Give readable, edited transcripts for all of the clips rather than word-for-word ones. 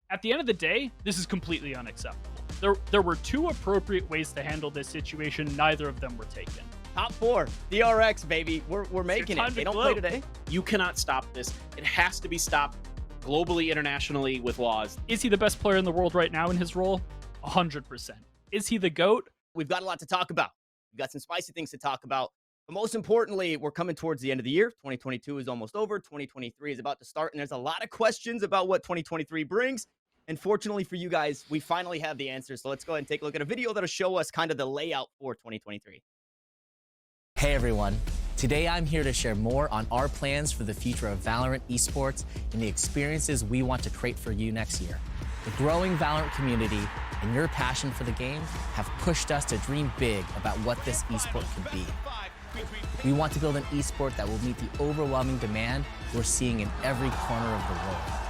At the end of the day, this is completely unacceptable. There were two appropriate ways to handle this situation. Neither of them were taken. Top 4, DRX, baby. We're making it. They don't play today. You cannot stop this. It has to be stopped globally, internationally, with laws. Is he the best player in the world right now in his role? 100%. Is he the GOAT? We've got a lot to talk about. We've got some spicy things to talk about. But most importantly, we're coming towards the end of the year. 2022 is almost over. 2023 is about to start. And there's a lot of questions about what 2023 brings. And fortunately for you guys, we finally have the answers. So let's go ahead and take a look at a video that'll show us kind of the layout for 2023. Hey everyone, today I'm here to share more on our plans for the future of Valorant esports and the experiences we want to create for you next year. The growing Valorant community and your passion for the game have pushed us to dream big about what this esport could be. We want to build an esport that will meet the overwhelming demand we're seeing in every corner of the world.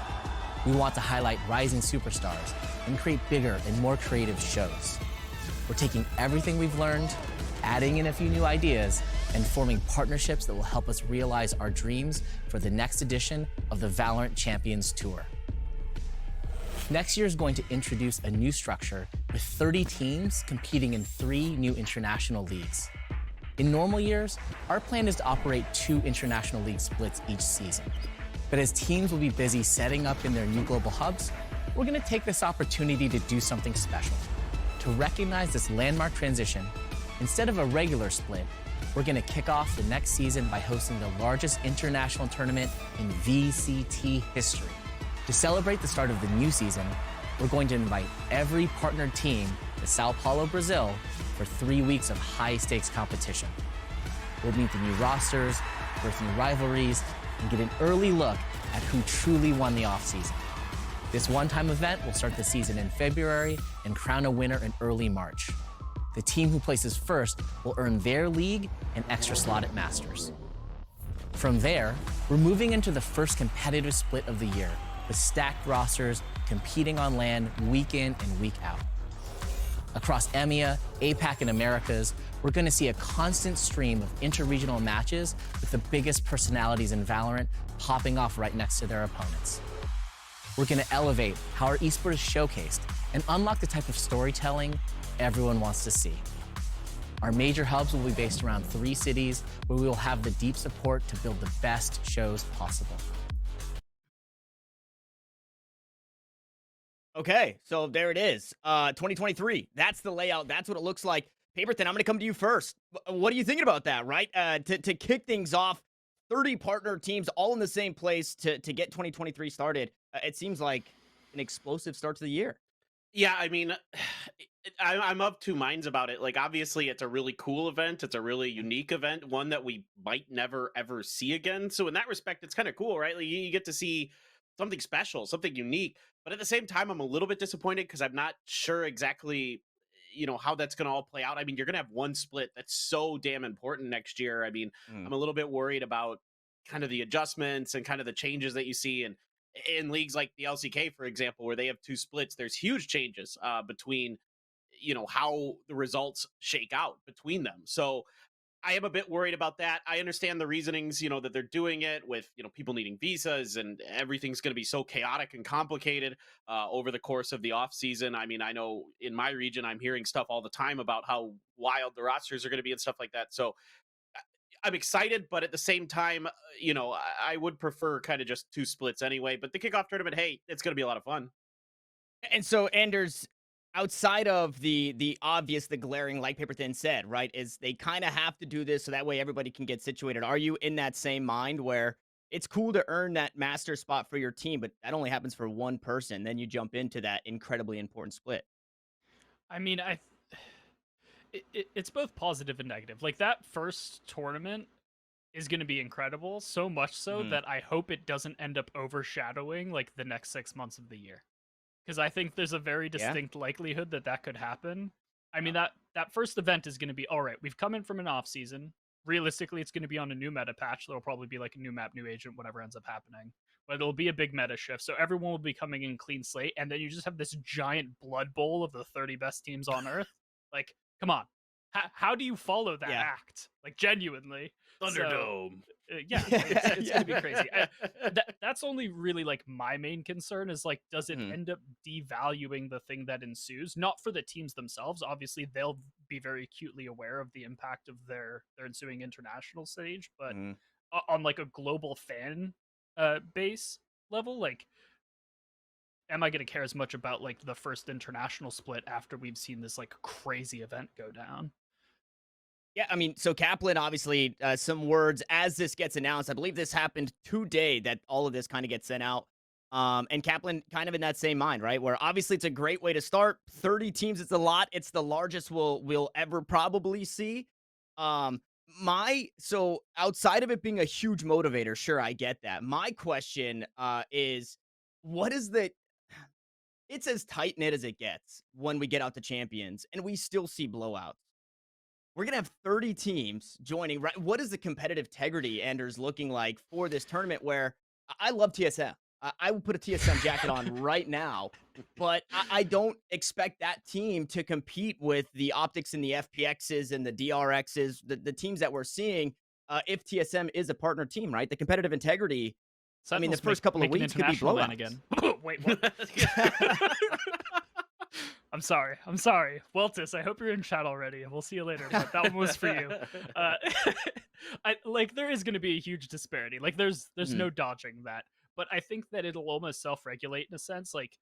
We want to highlight rising superstars and create bigger and more creative shows. We're taking everything we've learned, adding in a few new ideas, and forming partnerships that will help us realize our dreams for the next edition of the Valorant Champions Tour. Next year is going to introduce a new structure with 30 teams competing in 3 new international leagues. In normal years, our plan is to operate 2 international league splits each season. But as teams will be busy setting up in their new global hubs, we're going to take this opportunity to do something special. To recognize this landmark transition, instead of a regular split, we're going to kick off the next season by hosting the largest international tournament in VCT history. To celebrate the start of the new season, we're going to invite every partnered team to Sao Paulo, Brazil for 3 weeks of high-stakes competition. We'll meet the new rosters, birth new rivalries, and get an early look at who truly won the offseason. This one-time event will start the season in February and crown a winner in early March. The team who places first will earn their league and extra slot at Masters. From there, we're moving into the first competitive split of the year, with stacked rosters competing on LAN week in and week out. Across EMEA, APAC, and Americas, we're going to see a constant stream of interregional matches with the biggest personalities in Valorant popping off right next to their opponents. We're going to elevate how our esport is showcased and unlock the type of storytelling everyone wants to see. Our major hubs will be based around 3 cities where we will have the deep support to build the best shows possible. Okay, so there it is. 2023, that's the layout. That's what it looks like. Paperthin, I'm going to come to you first. What are you thinking about that, right? To kick things off, 30 partner teams all in the same place to get 2023 started. It seems like an explosive start to the year. Yeah, I mean, I'm of 2 minds about it. Like, obviously, it's a really cool event. It's a really unique event, one that we might never, ever see again. So in that respect, it's kind of cool, right? Like, you get to see something special, something unique. But at the same time, I'm a little bit disappointed because I'm not sure exactly, how that's going to all play out. I mean, you're going to have one split that's so damn important next year. I mean, I'm a little bit worried about kind of the adjustments and kind of the changes that you see. And in leagues like the LCK, for example, where they have 2 splits, there's huge changes between, how the results shake out between them. So I am a bit worried about that. I understand the reasonings, that they're doing it with, people needing visas and everything's going to be so chaotic and complicated over the course of the off season. I mean, I know in my region, I'm hearing stuff all the time about how wild the rosters are going to be and stuff like that. So I'm excited, but at the same time, I would prefer kind of just 2 splits anyway. But the kickoff tournament, hey, it's going to be a lot of fun. And so, Anderzz, outside of the obvious, the glaring, like Paperthin said, right, is they kind of have to do this so that way everybody can get situated. Are you in that same mind where it's cool to earn that master spot for your team, but that only happens for one person? Then you jump into that incredibly important split. I mean, it's both positive and negative. Like, that first tournament is going to be incredible, so much so that I hope it doesn't end up overshadowing like the next 6 months of the year. Because I think there's a very distinct likelihood that could happen. I mean, that first event is going to be, all right, we've come in from an off season. Realistically, it's going to be on a new meta patch. There'll probably be like a new map, new agent, whatever ends up happening. But it'll be a big meta shift. So everyone will be coming in clean slate. And then you just have this giant blood bowl of the 30 best teams on Earth. Like, come on. how do you follow that Yeah. act? Like genuinely. Thunderdome. Yeah, it's Yeah. gonna be crazy. That's only really like my main concern is like, does it Mhm. end up devaluing the thing that ensues? Not for the teams themselves. Obviously, they'll be very acutely aware of the impact of their ensuing international stage, but Mhm. on like a global fan base level, like, am I going to care as much about like the first international split after we've seen this like crazy event go down? Yeah, I mean, so Kaplan, obviously, some words as this gets announced. I believe this happened today that all of this kind of gets sent out. And Kaplan kind of in that same mind, right? Where obviously it's a great way to start. 30 teams, it's a lot. It's the largest we'll ever probably see. So outside of it being a huge motivator, sure, I get that. My question is, what is the it's as tight knit as it gets when we get out to champions, and we still see blowouts. We're gonna have 30 teams joining. Right? What is the competitive integrity, Anders, looking like for this tournament? Where I love TSM. I would put a TSM jacket on right now, but I don't expect that team to compete with the OpTics and the FPXs and the DRXs, the teams that we're seeing. If TSM is a partner team, right? The competitive integrity. I mean, the first couple of weeks could be blowouts. Again. Wait, what? I'm sorry. Weltis, I hope you're in chat already. We'll see you later, but that one was for you. There is going to be a huge disparity. Like, there's no dodging that. But I think that it'll almost self-regulate in a sense. Like,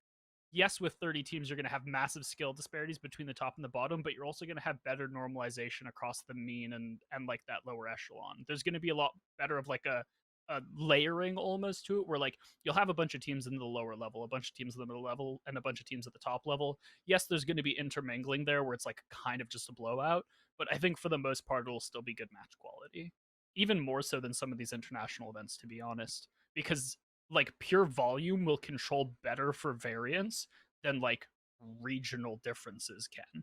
yes, with 30 teams, you're going to have massive skill disparities between the top and the bottom, but you're also going to have better normalization across the mean and like that lower echelon. There's going to be a lot better of like a layering almost to it, where like you'll have a bunch of teams in the lower level, a bunch of teams in the middle level, and a bunch of teams at the top level. Yes, there's going to be intermingling there where it's like kind of just a blowout, but I think for the most part it'll still be good match quality, even more so than some of these international events, to be honest, because like pure volume will control better for variance than like regional differences can.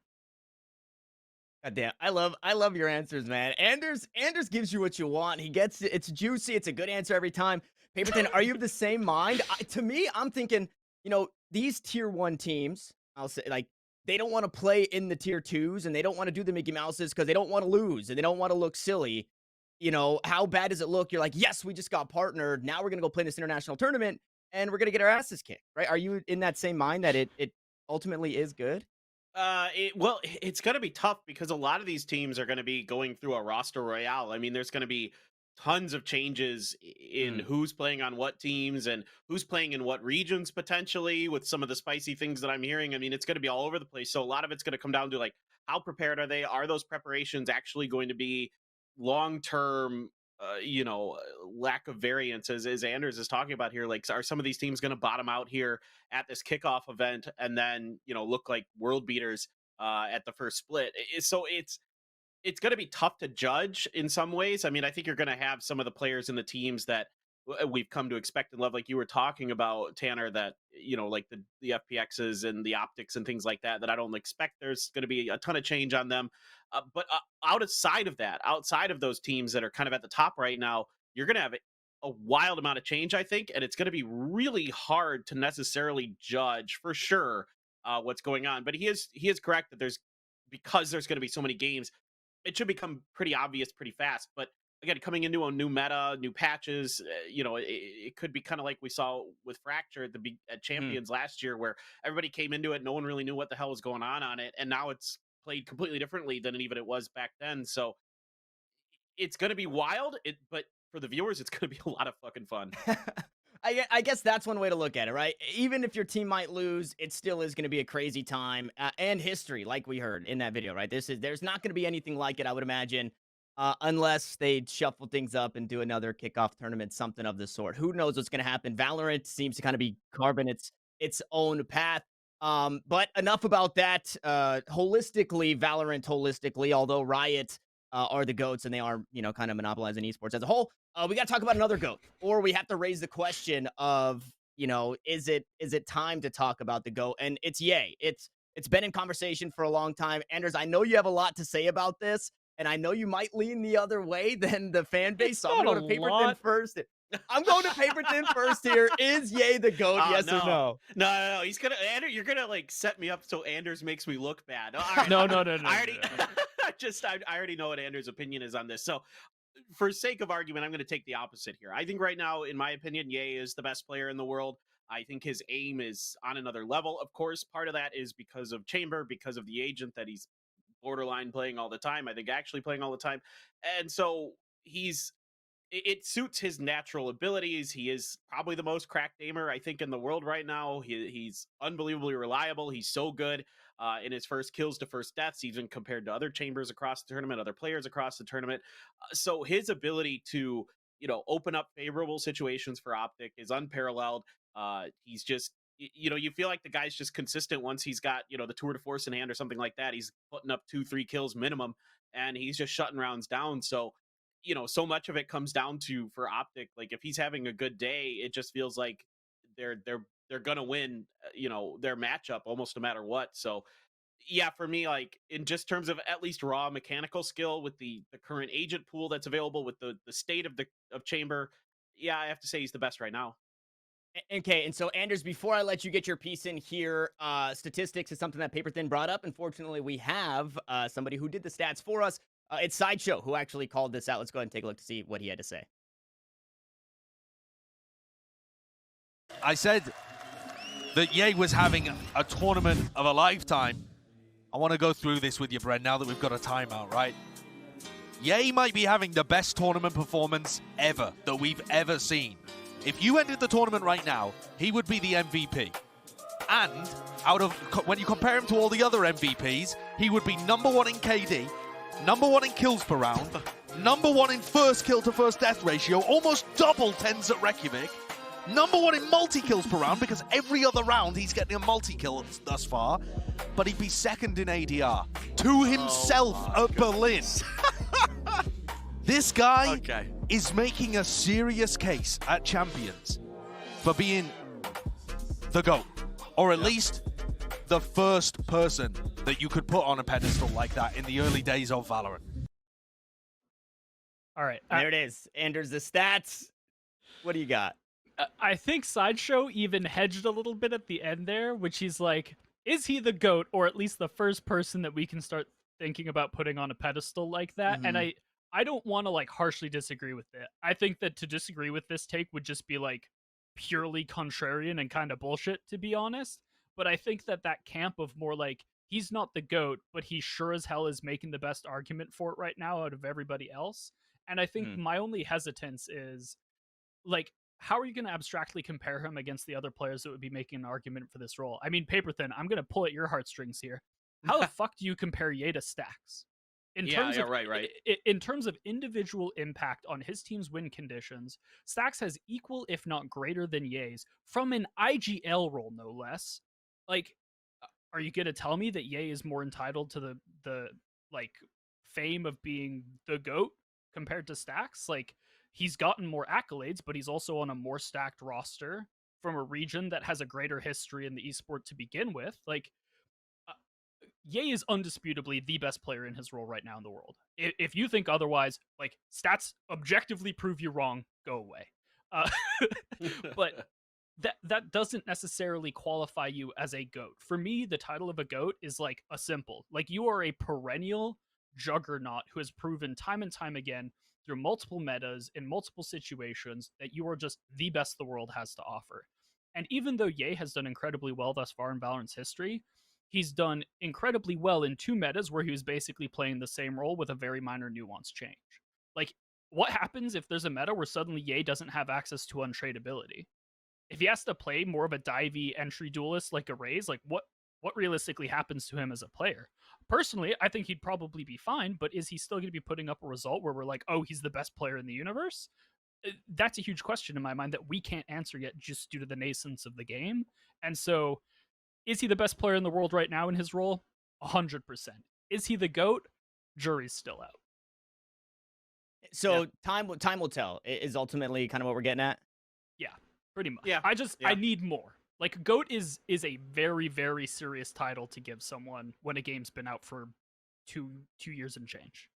God damn, I love your answers, man. Anders gives you what you want. He gets it. It's juicy. It's a good answer every time. Paperthin, are you of the same mind? To me, I'm thinking, these tier 1 teams, I'll say, like, they don't want to play in the tier 2s, and they don't want to do the Mickey Mouses because they don't want to lose and they don't want to look silly. How bad does it look? You're like, yes, we just got partnered. Now we're gonna go play this international tournament and we're gonna get our asses kicked, right? Are you in that same mind that it ultimately is good? It's going to be tough because a lot of these teams are going to be going through a roster royale. I mean, there's going to be tons of changes in who's playing on what teams and who's playing in what regions potentially, with some of the spicy things that I'm hearing. I mean, it's going to be all over the place. So a lot of it's going to come down to like, how prepared are they? Are those preparations actually going to be long-term, lack of variance, as Anderzz is talking about here? Like, are some of these teams going to bottom out here at this kickoff event and then, look like world beaters at the first split? So it's going to be tough to judge in some ways. I mean, I think you're going to have some of the players in the teams that we've come to expect and love, like you were talking about, Tanner, that, like the FPXs and the OpTics and things like that I don't expect there's going to be a ton of change on them. But outside of those teams that are kind of at the top right now, you're going to have a wild amount of change, I think, and it's going to be really hard to necessarily judge for sure what's going on. But he is correct that because there's going to be so many games, it should become pretty obvious pretty fast. But again, coming into a new meta, new patches, it could be kind of like we saw with Fracture at Champions last year, where everybody came into it, no one really knew what the hell was going on it, and now it's played completely differently than even it was back then. So it's going to be wild, but for the viewers, it's going to be a lot of fucking fun. I guess that's one way to look at it, right? Even if your team might lose, it still is going to be a crazy time and history, like we heard in that video, right? There's not going to be anything like it, I would imagine, unless they shuffle things up and do another kickoff tournament, something of the sort. Who knows what's going to happen? Valorant seems to kind of be carving its own path. But enough about that. Valorant holistically, although Riot are the GOATs and they are, kind of monopolizing esports as a whole. We got to talk about another GOAT, or we have to raise the question of, is it time to talk about the GOAT? And it's Ye. It's been in conversation for a long time. Anderzz, I know you have a lot to say about this, and I know you might lean the other way than the fan base. So I'm going to Paperthin first. I'm going to Paperthin first here. Is Ye the GOAT? Yes or no? No. He's gonna, you're gonna like set me up so Anderzz makes me look bad. All right. No. I already I already know what Andrew's opinion is on this. So for sake of argument, I'm going to take the opposite here. I think right now, in my opinion, Ye is the best player in the world. I think his aim is on another level. Of course, part of that is because of Chamber, because of the agent that he's borderline playing all the time. I think actually playing all the time. And so it suits his natural abilities. He is probably the most cracked aimer, I think, in the world right now. He's unbelievably reliable. He's so good in his first kills to first deaths, even compared to other Chambers across the tournament, other players across the tournament. So his ability to, open up favorable situations for OpTic is unparalleled. He's just, you feel like the guy's just consistent once he's got, the tour de force in hand or something like that. He's putting up 2-3 kills minimum, and he's just shutting rounds down. So, so much of it comes down to, for OpTic, like if he's having a good day, it just feels like they're gonna win, their matchup almost no matter what. So yeah, for me, like in just terms of at least raw mechanical skill with the current agent pool that's available, with the state of Chamber, yeah, I have to say he's the best right now. Okay, and so Anderzz, before I let you get your piece in here, statistics is something that Paperthin brought up. Unfortunately, we have somebody who did the stats for us. It's Sideshow who actually called this out. Let's go ahead and take a look to see what he had to say. I said that Ye was having a tournament of a lifetime. I want to go through this with you, Brent, now that we've got a timeout, right? Ye might be having the best tournament performance ever that we've ever seen. If you ended the tournament right now, he would be the MVP. And when you compare him to all the other MVPs, he would be #1 in KD, #1 in kills per round, #1 in first kill to first death ratio, almost double TenZ at Reykjavik, #1 in multi-kills per round, because every other round he's getting a multi-kill thus far, but he'd be second in ADR to himself at Berlin. This guy is making a serious case at Champions for being the GOAT, or at least the first person that you could put on a pedestal like that in the early days of Valorant. All right. There it is. Anderzz, the stats. What do you got? I think Sideshow even hedged a little bit at the end there, which he's like, is he the GOAT, or at least the first person that we can start thinking about putting on a pedestal like that? Mm-hmm. And I don't want to like harshly disagree with it. I think that to disagree with this take would just be like purely contrarian and kind of bullshit, to be honest. But I think that camp of more like, he's not the GOAT, but he sure as hell is making the best argument for it right now out of everybody else. And I think my only hesitance is, like, how are you going to abstractly compare him against the other players that would be making an argument for this role? I mean, Paperthin, I'm going to pull at your heartstrings here. How the fuck do you compare Ye to Stacks? In terms of individual impact on his team's win conditions, Stacks has equal, if not greater than Ye's, from an IGL role, no less. Like, are you going to tell me that Ye is more entitled to the like fame of being the GOAT compared to Stacks? Like, he's gotten more accolades, but he's also on a more stacked roster from a region that has a greater history in the esport to begin with. Like, Ye is undisputably the best player in his role right now in the world. If you think otherwise, like, stats objectively prove you wrong, go away. But that doesn't necessarily qualify you as a GOAT. For me, the title of a GOAT is like a simple. Like, you are a perennial juggernaut who has proven time and time again through multiple metas in multiple situations that you are just the best the world has to offer. And even though Ye has done incredibly well thus far in Valorant's history, he's done incredibly well in 2 metas where he was basically playing the same role with a very minor nuance change. Like, what happens if there's a meta where suddenly Ye doesn't have access to untradeability? If he has to play more of a divey entry duelist like a Raze, like what realistically happens to him as a player? Personally, I think he'd probably be fine, but is he still going to be putting up a result where we're like, oh, he's the best player in the universe? That's a huge question in my mind that we can't answer yet just due to the nascence of the game. And so, is he the best player in the world right now in his role? 100%. Is he the GOAT? Jury's still out. So time will tell is ultimately kind of what we're getting at. Yeah, pretty much. Yeah. I need more. Like, GOAT is a very, very serious title to give someone when a game's been out for two years and change.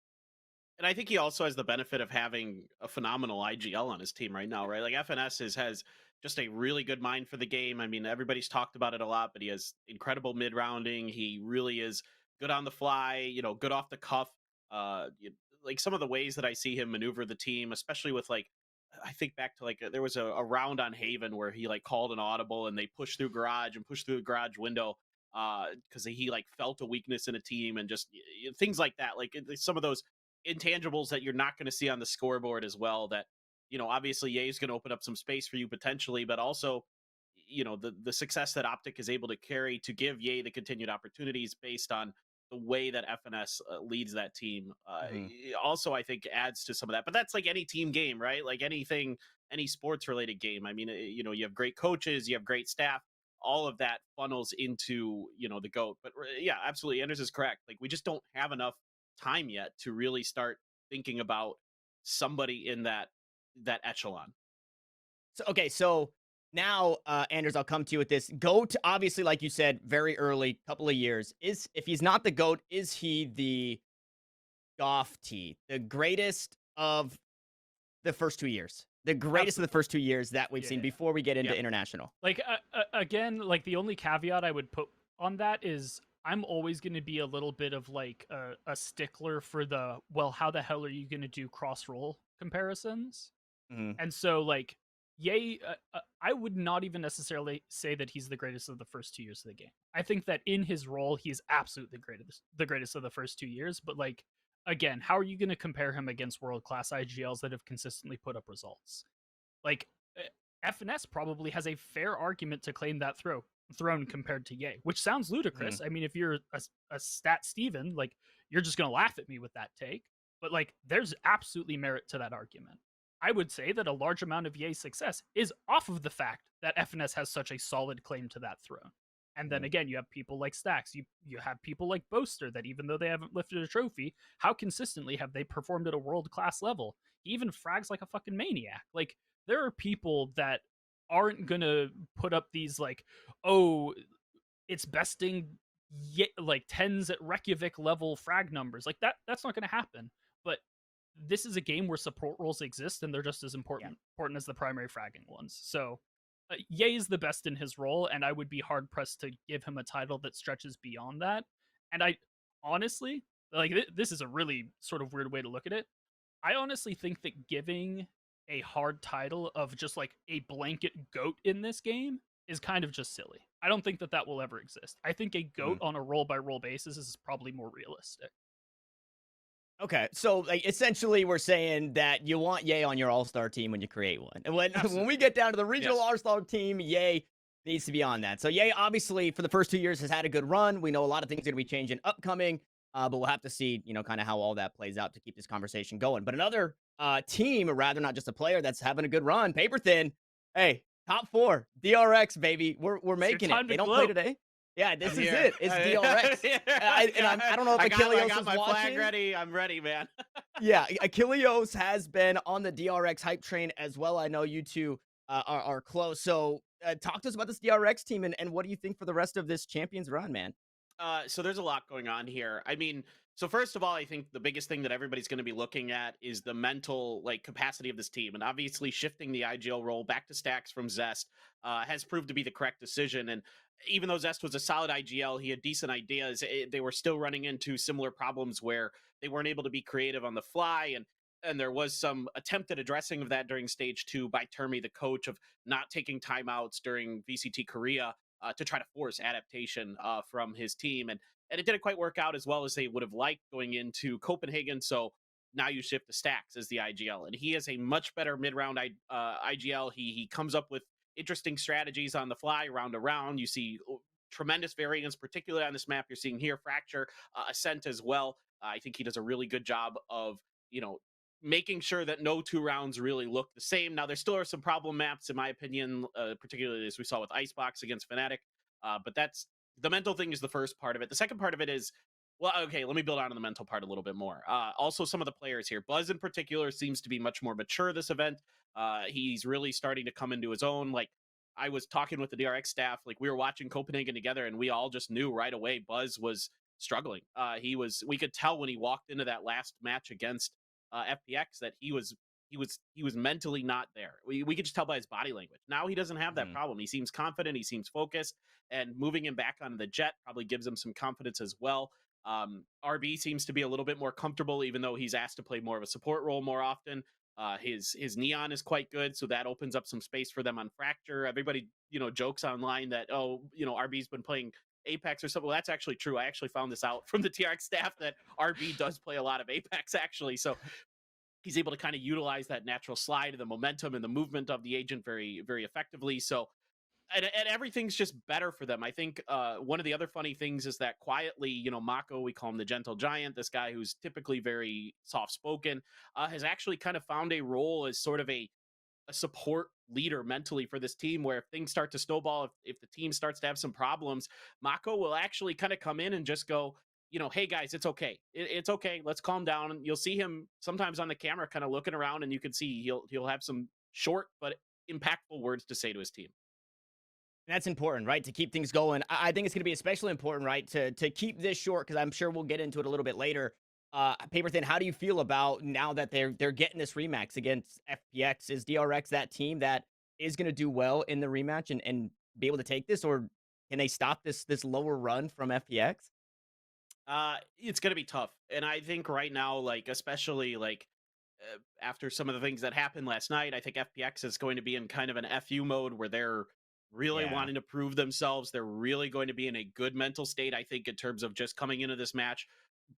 And I think he also has the benefit of having a phenomenal IGL on his team right now, right? Like, FNS has just a really good mind for the game. I mean, everybody's talked about it a lot, but he has incredible mid-rounding. He really is good on the fly, good off the cuff. Like some of the ways that I see him maneuver the team, especially with like, I think back to like there was a round on Haven where he like called an audible and they pushed through garage and pushed through the garage window because he like felt a weakness in a team and just things like that. Like some of those intangibles that you're not going to see on the scoreboard as well. That obviously Ye is going to open up some space for you potentially, but also the success that OpTic is able to carry to give Ye the continued opportunities based on the way that FNS leads that team also I think adds to some of that. But that's like any team game, right? Like anything, any sports related game. I mean, you have great coaches, you have great staff, all of that funnels into the GOAT. But yeah, absolutely, Anderzz is correct. Like we just don't have enough time yet to really start thinking about somebody in that echelon. So now, Anderzz, I'll come to you with this. GOAT, obviously, like you said, very early, couple of years. If he's not the GOAT, is he the GOFT, the greatest of the first 2 years? The greatest of the first 2 years that we've seen before we get into international. Like, again, like the only caveat I would put on that is I'm always going to be a little bit of like a stickler for how the hell are you going to do cross-roll comparisons? And so like, Ye, I would not even necessarily say that he's the greatest of the first 2 years of the game. I think that in his role, he's absolutely the greatest of the first 2 years. But like, again, how are you going to compare him against world-class IGLs that have consistently put up results? Like, FNS probably has a fair argument to claim that throne compared to Ye, which sounds ludicrous. I mean, if you're a stat Steven, like, you're just going to laugh at me with that take. But like, there's absolutely merit to that argument. I would say that a large amount of Ye's success is off of the fact that FNS has such a solid claim to that throne. And then again, you have people like Stacks, you have people like Boaster that even though they haven't lifted a trophy, how consistently have they performed at a world-class level? He even frags like a fucking maniac. Like, there are people that aren't gonna put up these like, oh, it's besting like 10s at Reykjavik level frag numbers. Like that's not gonna happen. But this is a game where support roles exist and they're just as important as the primary fragging ones. So Ye is the best in his role, and I would be hard pressed to give him a title that stretches beyond that. And I honestly, like, this is a really sort of weird way to look at it. I honestly think that giving a hard title of just like a blanket GOAT in this game is kind of just silly. I don't think that will ever exist. I think a GOAT on a role by role basis is probably more realistic. Okay, so like essentially we're saying that you want Ye on your all-star team when you create one. And when we get down to the regional all-star team, Ye needs to be on that. So Ye obviously for the first 2 years has had a good run. We know a lot of things are going to be changing upcoming, but we'll have to see, kind of how all that plays out to keep this conversation going. But another team, or rather not just a player that's having a good run, Paperthin, hey, top 4, DRX, baby. We're making it. They don't play today. Yeah, this is it. It's DRX. I don't know if Achilleos got is my watching. flag ready. I'm ready, man. Yeah, Achilleos has been on the DRX hype train as well. I know you two are close. So talk to us about this DRX team and what do you think for the rest of this Champions run, man? So there's a lot going on here. I mean, so first of all, I think the biggest thing that everybody's going to be looking at is the mental capacity of this team. And obviously shifting the IGL role back to Stacks from Zest has proved to be the correct decision. And even though Zest was a solid IGL, he had decent ideas. They were still running into similar problems where they weren't able to be creative on the fly. And there was some attempted addressing of that during stage 2 by Termi, the coach, of not taking timeouts during VCT Korea to try to force adaptation from his team. And it didn't quite work out as well as they would have liked going into Copenhagen. So now you shift to Stacks as the IGL. And he has a much better mid-round IGL. He comes up with interesting strategies on the fly, round to round. You see tremendous variance, particularly on this map. You're seeing here Fracture, Ascent as well. I think he does a really good job of, making sure that no 2 rounds really look the same. Now, there still are some problem maps, in my opinion, particularly as we saw with Icebox against Fnatic. But that's the mental thing is the first part of it. The second part of it is, well, okay, let me build on the mental part a little bit more. Also, some of the players here. Buzz in particular seems to be much more mature this event. He's really starting to come into his own. Like, I was talking with the DRX staff, like we were watching Copenhagen together, and we all just knew right away Buzz was struggling. We could tell when he walked into that last match against FPX that he was mentally not there. We could just tell by his body language. Now he doesn't have that problem. He seems confident. He seems focused, and moving him back onto the jet probably gives him some confidence as well. RB seems to be a little bit more comfortable, even though he's asked to play more of a support role more often. His Neon is quite good, so that opens up some space for them on Fracture. Everybody, jokes online that, RB's been playing Apex or something. Well, that's actually true. I actually found this out from the TRX staff that RB does play a lot of Apex, actually. So he's able to kind of utilize that natural slide, the momentum, and the movement of the agent very, very effectively. So, and everything's just better for them. I think one of the other funny things is that quietly, Mako, we call him the gentle giant, this guy who's typically very soft-spoken, has actually kind of found a role as sort of a support leader mentally for this team, where if things start to snowball, if the team starts to have some problems, Mako will actually kind of come in and just go, hey guys, it's okay. It's okay. Let's calm down. And you'll see him sometimes on the camera kind of looking around, and you can see he'll have some short but impactful words to say to his team. That's important, right? To keep things going. I think it's going to be especially important, right? To keep this short, because I'm sure we'll get into it a little bit later. Paperthin, how do you feel about now that they're getting this rematch against FPX? Is DRX that team that is going to do well in the rematch and be able to take this, or can they stop this lower run from FPX? It's going to be tough, and I think right now, especially after some of the things that happened last night, I think FPX is going to be in kind of an FU mode where they're really wanting to prove themselves. They're really going to be in a good mental state, I think, in terms of just coming into this match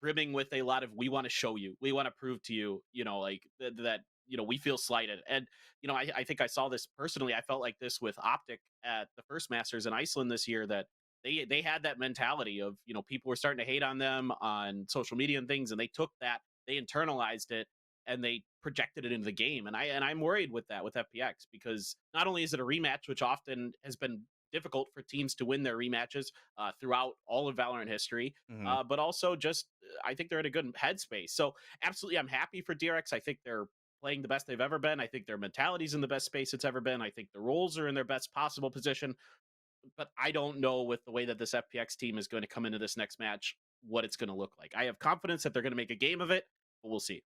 brimming with a lot of, we want to show you, we want to prove to you, that we feel slighted. And I think I saw this personally. I felt like this with OpTic at the first Masters in Iceland this year, that they had that mentality of, people were starting to hate on them on social media and things, and they took that, they internalized it, and they projected it into the game. And I'm worried with that with FPX, because not only is it a rematch, which often has been difficult for teams to win their rematches throughout all of Valorant history, but also just I think they're in a good headspace. So absolutely, I'm happy for DRX. I think they're playing the best they've ever been. I think their mentality's in the best space it's ever been. I think the roles are in their best possible position. But I don't know, with the way that this FPX team is going to come into this next match, what it's going to look like. I have confidence that they're going to make a game of it, but we'll see.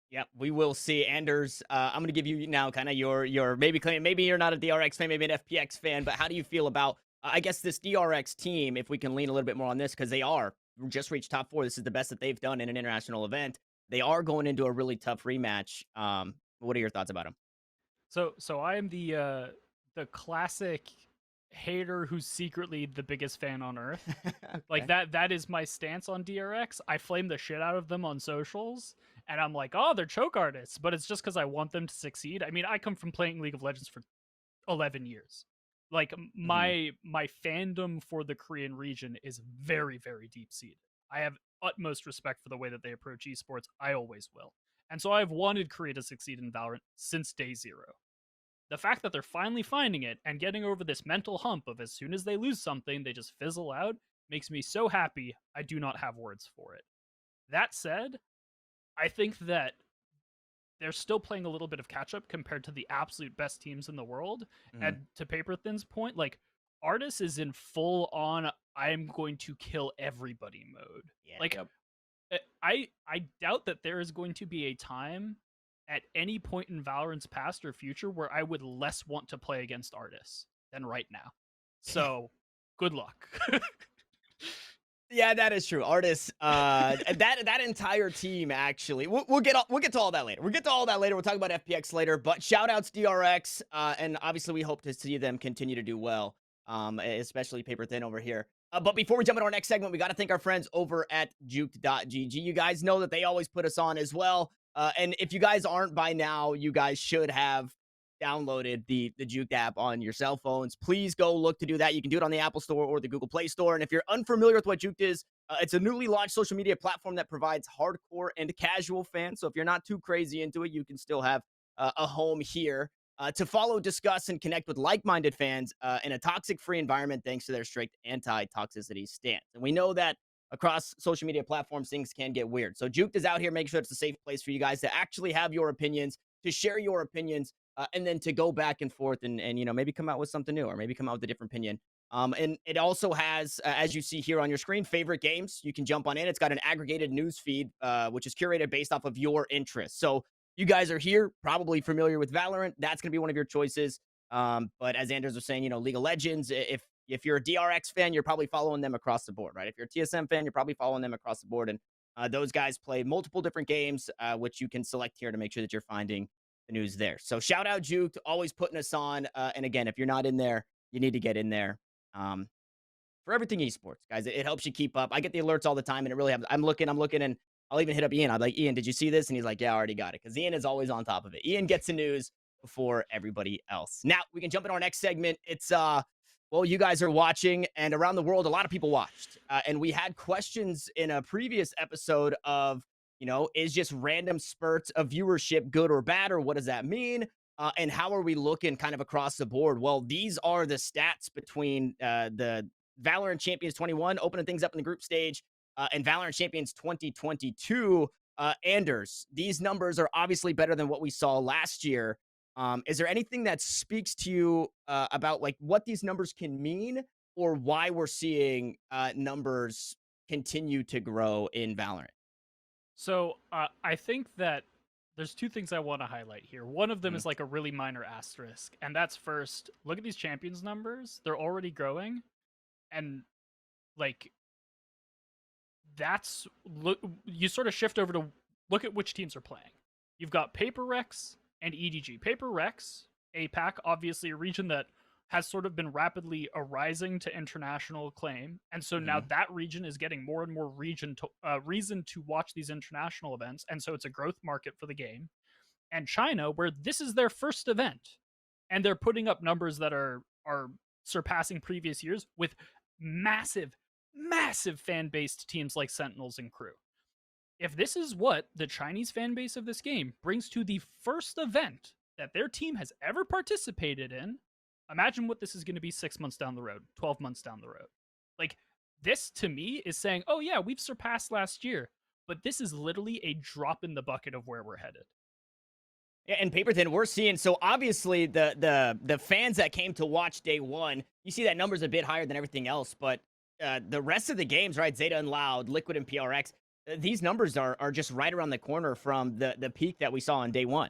Yeah, we will see. Anderzz, I'm going to give you now kind of your maybe claim. Maybe you're not a DRX fan, maybe an FPX fan, but how do you feel about, I guess, this DRX team, if we can lean a little bit more on this, because they are just reached top 4. This is the best that they've done in an international event. They are going into a really tough rematch. What are your thoughts about them? So I am the classic hater who's secretly the biggest fan on earth. Okay. Like that is my stance on DRX. I flame the shit out of them on socials, and I'm like, oh, they're choke artists, but it's just because I want them to succeed. I mean, I come from playing League of Legends for 11 years. Like my fandom for the Korean region is very, very deep seated. I have utmost respect for the way that they approach esports. I always will. And so I've wanted Korea to succeed in Valorant since day zero. The fact that they're finally finding it and getting over this mental hump of as soon as they lose something, they just fizzle out, makes me so happy. I do not have words for it. That said, I think that they're still playing a little bit of catch up compared to the absolute best teams in the world. And to Paperthin's point, like, Artist is in full on, I'm going to kill everybody mode. Yeah, like, I doubt that there is going to be a time at any point in Valorant's past or future where I would less want to play against Artists than right now. So, good luck. Yeah, that is true. Artists, that entire team, actually. We'll get to all that later. We'll get to all that later. We'll talk about FPX later. But shout outs DRX, and obviously we hope to see them continue to do well, especially Paperthin over here. But before we jump into our next segment, we got to thank our friends over at Juke.gg. You guys know that they always put us on as well. And if you guys aren't by now, you guys should have downloaded the Juke app on your cell phones. Please go look to do that. You can do it on the Apple Store or the Google Play Store. And if you're unfamiliar with what Juke is, it's a newly launched social media platform that provides hardcore and casual fans. So if you're not too crazy into it, you can still have a home here to follow, discuss, and connect with like-minded fans in a toxic-free environment thanks to their strict anti-toxicity stance. And we know that across social media platforms, things can get weird. So Juke is out here making sure it's a safe place for you guys to actually have your opinions, to share your opinions, and then to go back and forth and maybe come out with something new, or maybe come out with a different opinion. And it also has, as you see here on your screen, favorite games. You can jump on in. It's got an aggregated news feed, which is curated based off of your interests. So you guys are here, probably familiar with Valorant. That's going to be one of your choices. But as Anderzz was saying, League of Legends, if if you're a DRX fan, you're probably following them across the board, right? If you're a TSM fan, you're probably following them across the board. And those guys play multiple different games, which you can select here to make sure that you're finding the news there. So shout out Juke, always putting us on. And again, if you're not in there, you need to get in there. For everything esports, guys, it helps you keep up. I get the alerts all the time, and it really helps. I'm looking, and I'll even hit up Ian. I'm like, Ian, did you see this? And he's like, yeah, I already got it. Because Ian is always on top of it. Ian gets the news before everybody else. Now, we can jump into our next segment. It's, well, you guys are watching, and around the world, a lot of people watched. And we had questions in a previous episode of, is just random spurts of viewership good or bad, or what does that mean? And how are we looking kind of across the board? Well, these are the stats between the Valorant Champions 21, opening things up in the group stage, and Valorant Champions 2022. Anderzz, these numbers are obviously better than what we saw last year. Is there anything that speaks to you about like what these numbers can mean, or why we're seeing numbers continue to grow in Valorant? So I think that there's two things I want to highlight here. One of them is like a really minor asterisk, and that's first, look at these champions numbers. They're already growing. And like that's you sort of shift over to look at which teams are playing. You've got Paperthin and EDG. Paperthin, APAC, obviously a region that has sort of been rapidly arising to international acclaim, and so now that region is getting more and more reason to watch these international events, and so it's a growth market for the game. And China, where this is their first event, and they're putting up numbers that are surpassing previous years with massive fan based teams like Sentinels and Crew. If this is what the Chinese fan base of this game brings to the first event that their team has ever participated in, imagine what this is going to be 6 months down the road, 12 months down the road. Like, this to me is saying, oh yeah, we've surpassed last year, but this is literally a drop in the bucket of where we're headed. Yeah, and Paperthin, we're seeing, so obviously the fans that came to watch day one, you see that number's a bit higher than everything else, but the rest of the games, right, Zeta and Loud, Liquid and PRX, these numbers are just right around the corner from the peak that we saw on day one.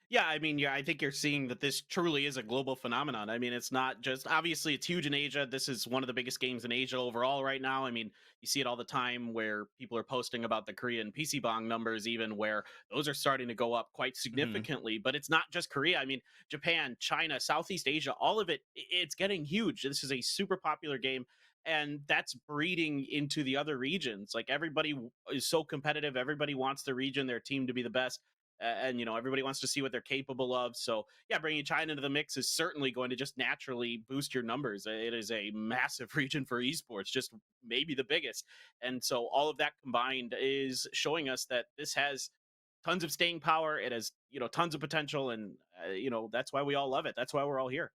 Yeah, I mean, I think you're seeing that this truly is a global phenomenon. I mean, it's not just, obviously it's huge in Asia. This is one of the biggest games in Asia overall right now. I mean, you see it all the time where people are posting about the Korean PC Bong numbers, even where those are starting to go up quite significantly. But it's not just Korea. I mean, Japan, China, Southeast Asia, all of it, it's getting huge. This is a super popular game. And that's breeding into the other regions. Like, everybody is so competitive. Everybody wants their region, their team to be the best. And, everybody wants to see what they're capable of. So, yeah, bringing China into the mix is certainly going to just naturally boost your numbers. It is a massive region for esports, just maybe the biggest. And so all of that combined is showing us that this has tons of staying power. It has, tons of potential. And, that's why we all love it. That's why we're all here.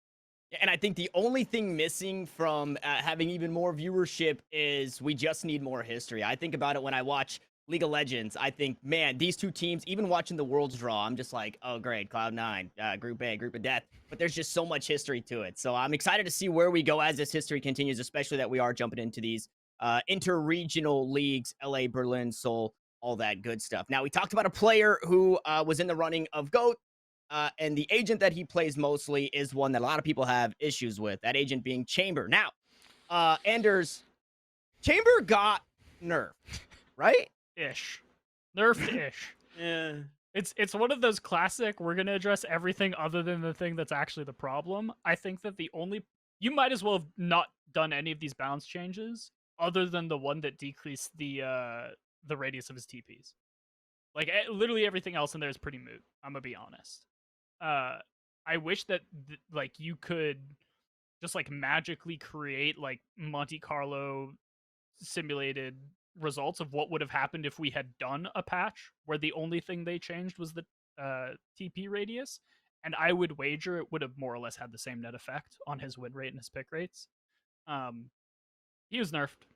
And I think the only thing missing from having even more viewership is we just need more history. I think about it when I watch League of Legends. I think, man, these two teams, even watching the Worlds draw, I'm just like, oh, great, Cloud9, Group A, Group of Death. But there's just so much history to it. So I'm excited to see where we go as this history continues, especially that we are jumping into these inter-regional leagues, LA, Berlin, Seoul, all that good stuff. Now, we talked about a player who was in the running of GOAT, and the agent that he plays mostly is one that a lot of people have issues with, that agent being Chamber. Now, Anderzz, Chamber got nerfed, right? Ish. Nerfed-ish. Yeah. It's one of those classic, we're going to address everything other than the thing that's actually the problem. I think that you might as well have not done any of these balance changes other than the one that decreased the radius of his TPs. Like, literally everything else in there is pretty moot, I'm going to be honest. I wish that you could just magically create Monte Carlo simulated results of what would have happened if we had done a patch where the only thing they changed was the TP radius, and I would wager it would have more or less had the same net effect on his win rate and his pick rates. He was nerfed,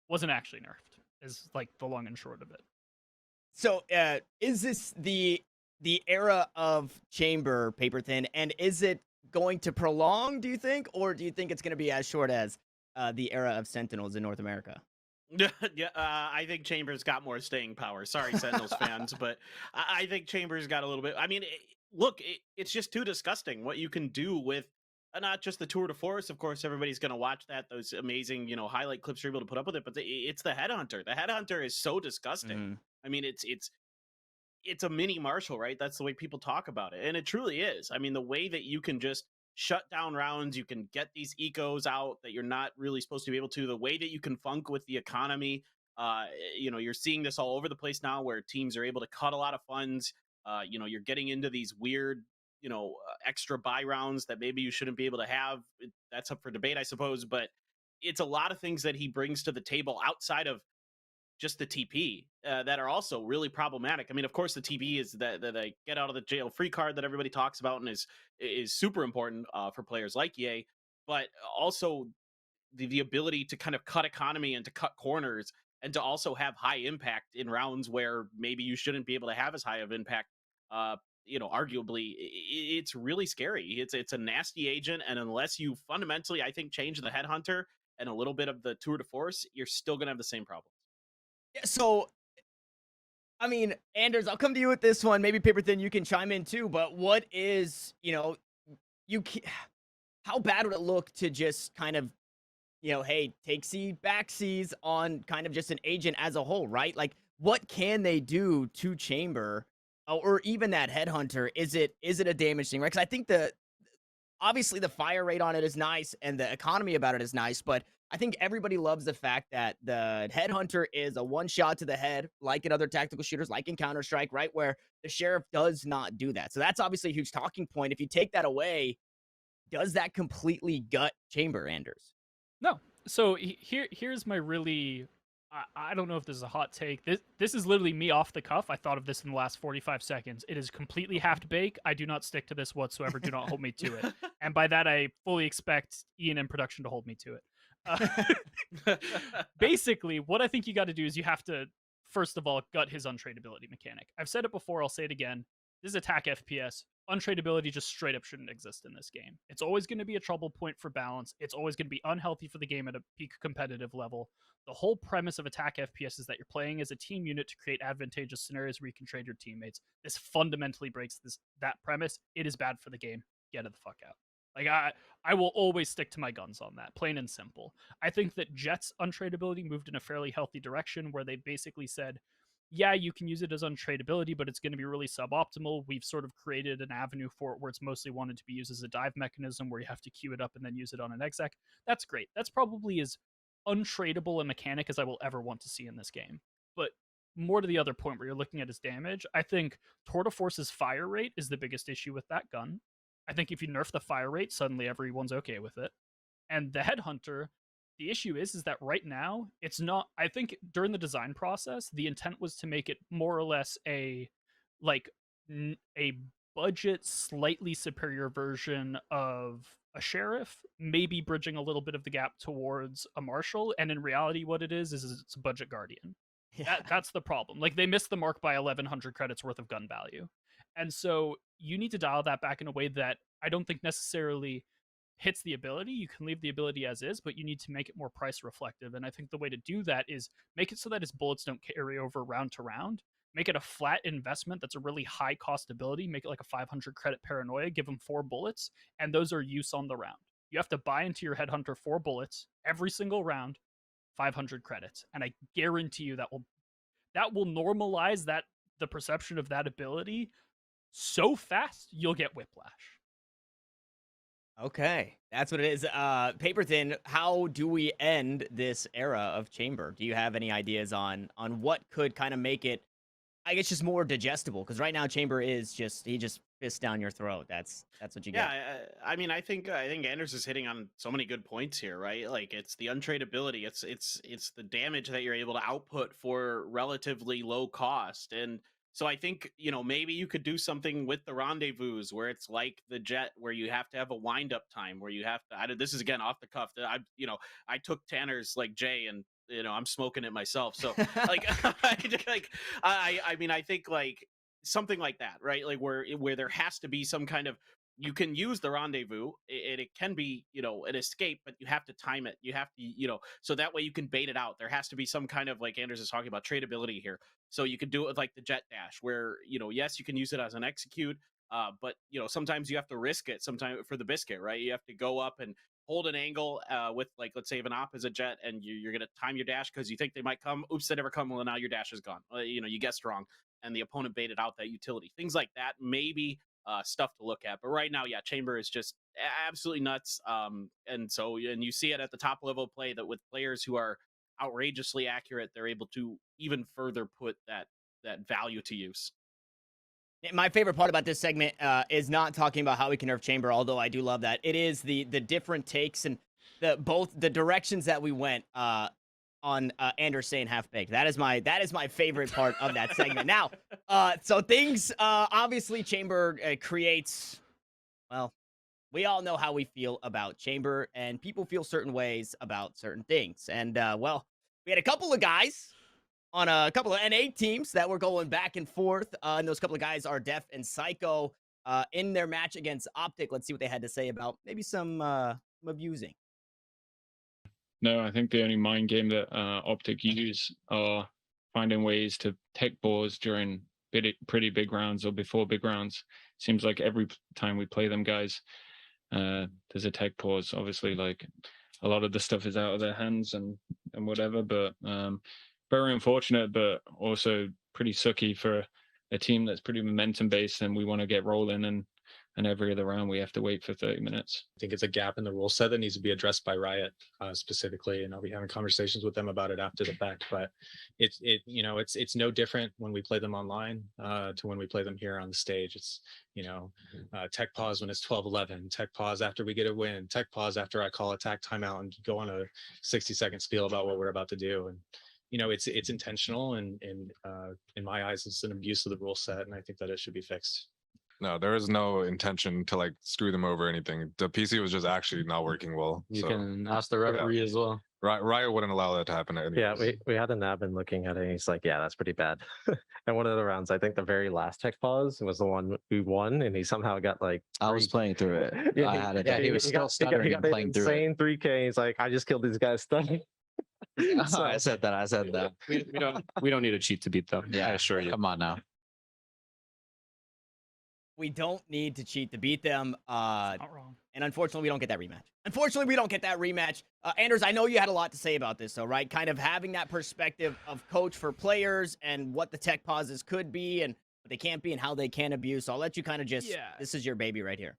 wasn't actually nerfed, is the long and short of it. So is this the era of Chamber, Paperthin, and is it going to prolong, do you think, or do you think it's going to be as short as the era of Sentinels in North America? Yeah, I think Chambers got more staying power. Sorry, Sentinels fans, but I think Chambers got a little bit. I mean, look, it's just too disgusting what you can do with not just the tour de force. Of course, everybody's going to watch that. Those amazing, highlight clips you're able to put up with it. But it's the headhunter. The headhunter is so disgusting. I mean, it's a mini Marshall, right? That's the way people talk about it, and it truly is. I mean, the way that you can just shut down rounds, you can get these ecos out that you're not really supposed to be able to. The way that you can funk with the economy. You're seeing this all over the place now, where teams are able to cut a lot of funds. You're getting into these weird, extra buy rounds that maybe you shouldn't be able to have. That's up for debate, I suppose. But it's a lot of things that he brings to the table outside of just the TP that are also really problematic. I mean, of course, the TP is that I get out of the jail free card that everybody talks about and is super important for players like EA, but also the ability to kind of cut economy and to cut corners and to also have high impact in rounds where maybe you shouldn't be able to have as high of impact. Arguably, it's really scary. It's a nasty agent, and unless you fundamentally, I think, change the headhunter and a little bit of the tour de force, you're still gonna have the same problems. Yeah, so, I mean, Anderzz, I'll come to you with this one. Maybe Paperthin, you can chime in too. But what is, how bad would it look to just kind of, hey, take backsies on kind of just an agent as a whole, right? Like, what can they do to Chamber or even that headhunter? Is it a damage thing, right? Because I think obviously the fire rate on it is nice and the economy about it is nice, but I think everybody loves the fact that the headhunter is a one shot to the head, like in other tactical shooters, like in Counter-Strike, right? Where the Sheriff does not do that. So that's obviously a huge talking point. If you take that away, does that completely gut Chamber, Anderzz? No. So here's my really, I don't know if this is a hot take. This is literally me off the cuff. I thought of this in the last 45 seconds. It is completely half-baked. I do not stick to this whatsoever. Do not hold me to it. And by that, I fully expect Ian in production to hold me to it. Basically, what I think you got to do is you have to, first of all, gut his untradeability mechanic. I've said it before, I'll say it again. This is attack FPS. Untradeability just straight up shouldn't exist in this game. It's always going to be a trouble point for balance. It's always going to be unhealthy for the game at a peak competitive level. The whole premise of attack FPS is that you're playing as a team unit to create advantageous scenarios where you can trade your teammates. This fundamentally breaks that premise. It is bad for the game. Get it the fuck out. Like, I will always stick to my guns on that, plain and simple. I think that Jet's untradeability moved in a fairly healthy direction where they basically said, yeah, you can use it as untradeability, but it's going to be really suboptimal. We've sort of created an avenue for it where it's mostly wanted to be used as a dive mechanism where you have to queue it up and then use it on an exec. That's great. That's probably as untradeable a mechanic as I will ever want to see in this game. But more to the other point where you're looking at his damage, I think Tour de Force's fire rate is the biggest issue with that gun. I think if you nerf the fire rate, suddenly everyone's okay with it. And the headhunter, the issue is that right now, it's not, I think during the design process, the intent was to make it more or less a budget, slightly superior version of a Sheriff, maybe bridging a little bit of the gap towards a Marshal. And in reality, what it is it's a budget Guardian. Yeah. That's the problem. Like, they missed the mark by 1,100 credits worth of gun value. And so you need to dial that back in a way that I don't think necessarily hits the ability. You can leave the ability as is, but you need to make it more price reflective. And I think the way to do that is make it so that his bullets don't carry over round to round. Make it a flat investment that's a really high cost ability. Make it like a 500 credit paranoia. Give him 4 bullets, and those are use on the round. You have to buy into your headhunter 4 bullets every single round, 500 credits. And I guarantee you that will normalize the perception of that ability so fast you'll get whiplash. Okay, that's what it is. Paperthin, how do we end this era of Chamber? Do you have any ideas on what could kind of make it, I guess, just more digestible? Because right now Chamber is he just fists down your throat. That's what you get. Yeah, I mean, I think Anderzz is hitting on so many good points here, right? Like, it's the untradeability, it's the damage that you're able to output for relatively low cost. And so I think, maybe you could do something with the rendezvous where it's like the Jet, where you have to have a wind up time, where you have to, this is again off the cuff. I took Tanner's like Jay, and I'm smoking it myself. So like, I mean, I think like something like that, right? Like where there has to be some kind of, you can use the rendezvous, and it can be, an escape, but you have to time it. You have to, so that way you can bait it out. There has to be some kind of, like Anderzz is talking about, tradability here. So you could do it with like the Jet Dash, where, yes, you can use it as an execute, But sometimes you have to risk it. Sometimes for the biscuit, right? You have to go up and hold an angle with, like, let's say if an op is a jet and you're gonna time your dash because you think they might come. Oops, they never come. Well, now your dash is gone. You guessed wrong, and the opponent baited out that utility. Things like that, maybe stuff to look at. But right now, yeah, Chamber is just absolutely nuts. And you see it at the top level of play that with players who are outrageously accurate, they're able to even further put that value to use. My favorite part about this segment is not talking about how we can nerf Chamber, although I do love that. It is the different takes and both the directions that we went on Anderzz saying half-baked. That is my favorite part of that segment. Now, so things obviously Chamber creates, well, we all know how we feel about Chamber, and people feel certain ways about certain things. And well, we had a couple of guys on a couple of NA teams that were going back and forth. And those couple of guys are Def and Psycho in their match against OpTic. Let's see what they had to say about maybe some abusing. No, I think the only mind game that OpTic use are finding ways to tech pause during pretty big rounds or before big rounds. Seems like every time we play them guys, there's a tech pause. Obviously, like a lot of the stuff is out of their hands and whatever, but very unfortunate, but also pretty sucky for a team that's pretty momentum based and we want to get rolling, and every other round we have to wait for 30 minutes. I think it's a gap in the rule set that needs to be addressed by Riot specifically, and I'll be having conversations with them about it after the fact. But it's no different when we play them online to when we play them here on the stage. It's tech pause when it's 12-11, tech pause after we get a win, tech pause after I call attack timeout and go on a 60-second spiel about what we're about to do. And it's intentional, and in my eyes, it's an abuse of the rule set, and I think that it should be fixed. No, there is no intention to like screw them over or anything. The PC was just actually not working well. You can ask the referee as well. Riot wouldn't allow that to happen. Yeah, we had an admin looking at it, and he's like, yeah, that's pretty bad. And one of the rounds, I think the very last tech pause was the one we won, and he somehow got like I was playing through it. Yeah, I had it. Yeah, he was still stuttering and playing through it. Insane 3K. He's like, I just killed these guys stuttering. So, I said that. We don't need a cheat to beat them. Yeah, I assure you. Come on now. We don't need to cheat to beat them. Not wrong. And unfortunately, we don't get that rematch. Anderzz, I know you had a lot to say about this, though, right? Kind of having that perspective of coach for players and what the tech pauses could be and what they can't be and how they can abuse. So I'll let you kind of just, this is your baby right here.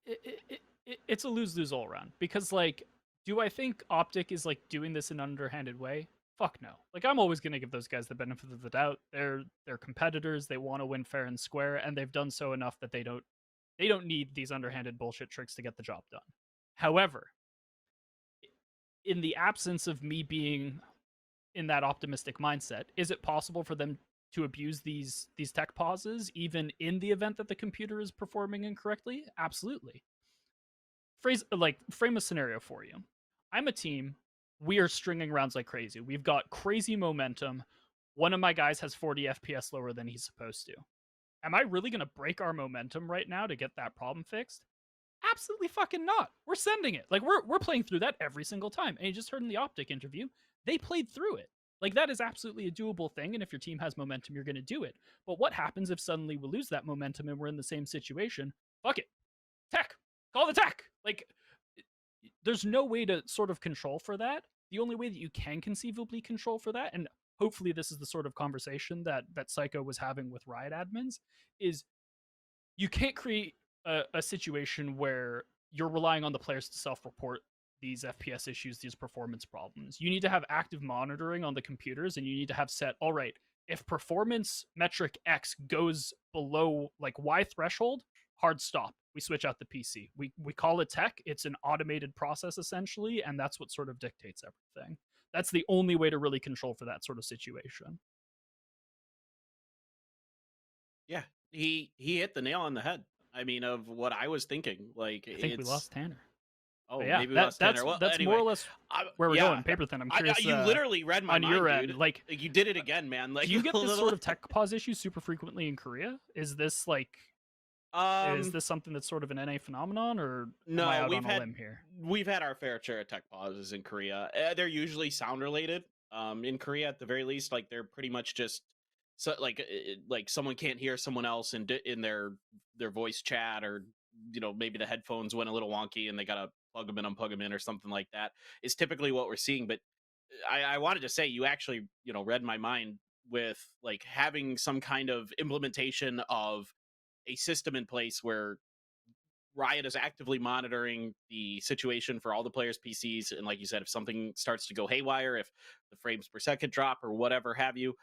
It's a lose-lose all around because, like, do I think OpTic is, like, doing this in an underhanded way? Fuck no. Like, I'm always going to give those guys the benefit of the doubt. They're competitors. They want to win fair and square, and they've done so enough that they don't need these underhanded bullshit tricks to get the job done. However, in the absence of me being in that optimistic mindset, is it possible for them to abuse these tech pauses even in the event that the computer is performing incorrectly? Absolutely. Frame a scenario for you. I'm a team. We are stringing rounds like crazy. We've got crazy momentum. One of my guys has 40 FPS lower than he's supposed to. Am I really going to break our momentum right now to get that problem fixed? Absolutely fucking not. We're sending it. Like, we're playing through that every single time. And you just heard in the OpTic interview, they played through it. Like, that is absolutely a doable thing, and if your team has momentum, you're going to do it. But what happens if suddenly we lose that momentum and we're in the same situation? Fuck it. Tech. Call the tech. Like, there's no way to sort of control for that. The only way that you can conceivably control for that, and hopefully this is the sort of conversation that Psycho was having with Riot admins, is you can't create a situation where you're relying on the players to self-report these FPS issues, these performance problems. You need to have active monitoring on the computers, and you need to have set, all right, if performance metric X goes below like Y threshold, hard stop. We switch out the PC. We call it tech. It's an automated process essentially, and that's what sort of dictates everything. That's the only way to really control for that sort of situation. Yeah, he hit the nail on the head. I mean, of what I was thinking. Like, I think we lost Tanner. Oh, yeah, maybe we lost Tanner. Well, that's anyway, more or less where we're going. Paperthin, I'm curious. You literally read my on mind, your end. dude. Like, you did it again, man. Like, do you get this sort of tech pause issue super frequently in Korea? Is this like? Is this something that's sort of an NA phenomenon, or no? Am I out on a limb here? We've had our fair share of tech pauses in Korea. They're usually sound related. In Korea, at the very least, like they're pretty much just so like someone can't hear someone else in their voice chat, or maybe the headphones went a little wonky and they gotta plug them in, unplug them in, or something like that, is typically what we're seeing. But I wanted to say, you actually read my mind with like having some kind of implementation of a system in place where Riot is actively monitoring the situation for all the players' PCs, and like you said, if something starts to go haywire, if the frames per second drop or whatever have you,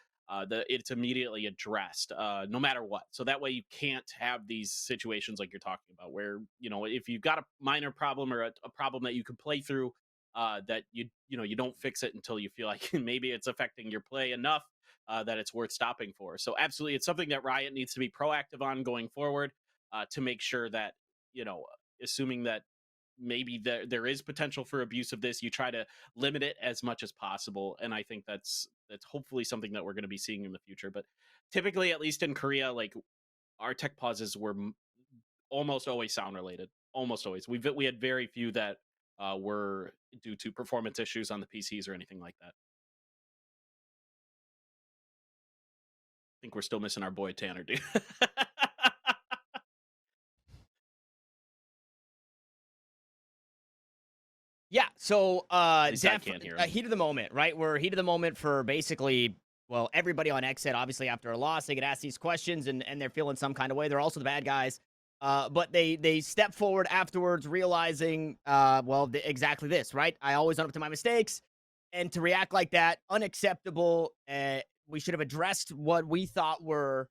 it's immediately addressed, no matter what. So that way, you can't have these situations like you're talking about, where if you've got a minor problem or a problem that you can play through, that you don't fix it until you feel like maybe it's affecting your play enough that it's worth stopping for. So absolutely, it's something that Riot needs to be proactive on going forward, to make sure that assuming that maybe there is potential for abuse of this, you try to limit it as much as possible. And I think that's hopefully something that we're going to be seeing in the future. But typically, at least in Korea, like, our tech pauses were almost always sound related. Almost always. We had very few that were due to performance issues on the PCs or anything like that. I think we're still missing our boy Tanner, dude. Yeah, so least I can't hear him. heat of the moment, right? We're heat of the moment for basically, well, everybody on XSET. Obviously, after a loss, they get asked these questions, and they're feeling some kind of way. They're also the bad guys. But they step forward afterwards, realizing, exactly this, right? I always own up to my mistakes, and to react like that, unacceptable. We should have addressed what we thought were,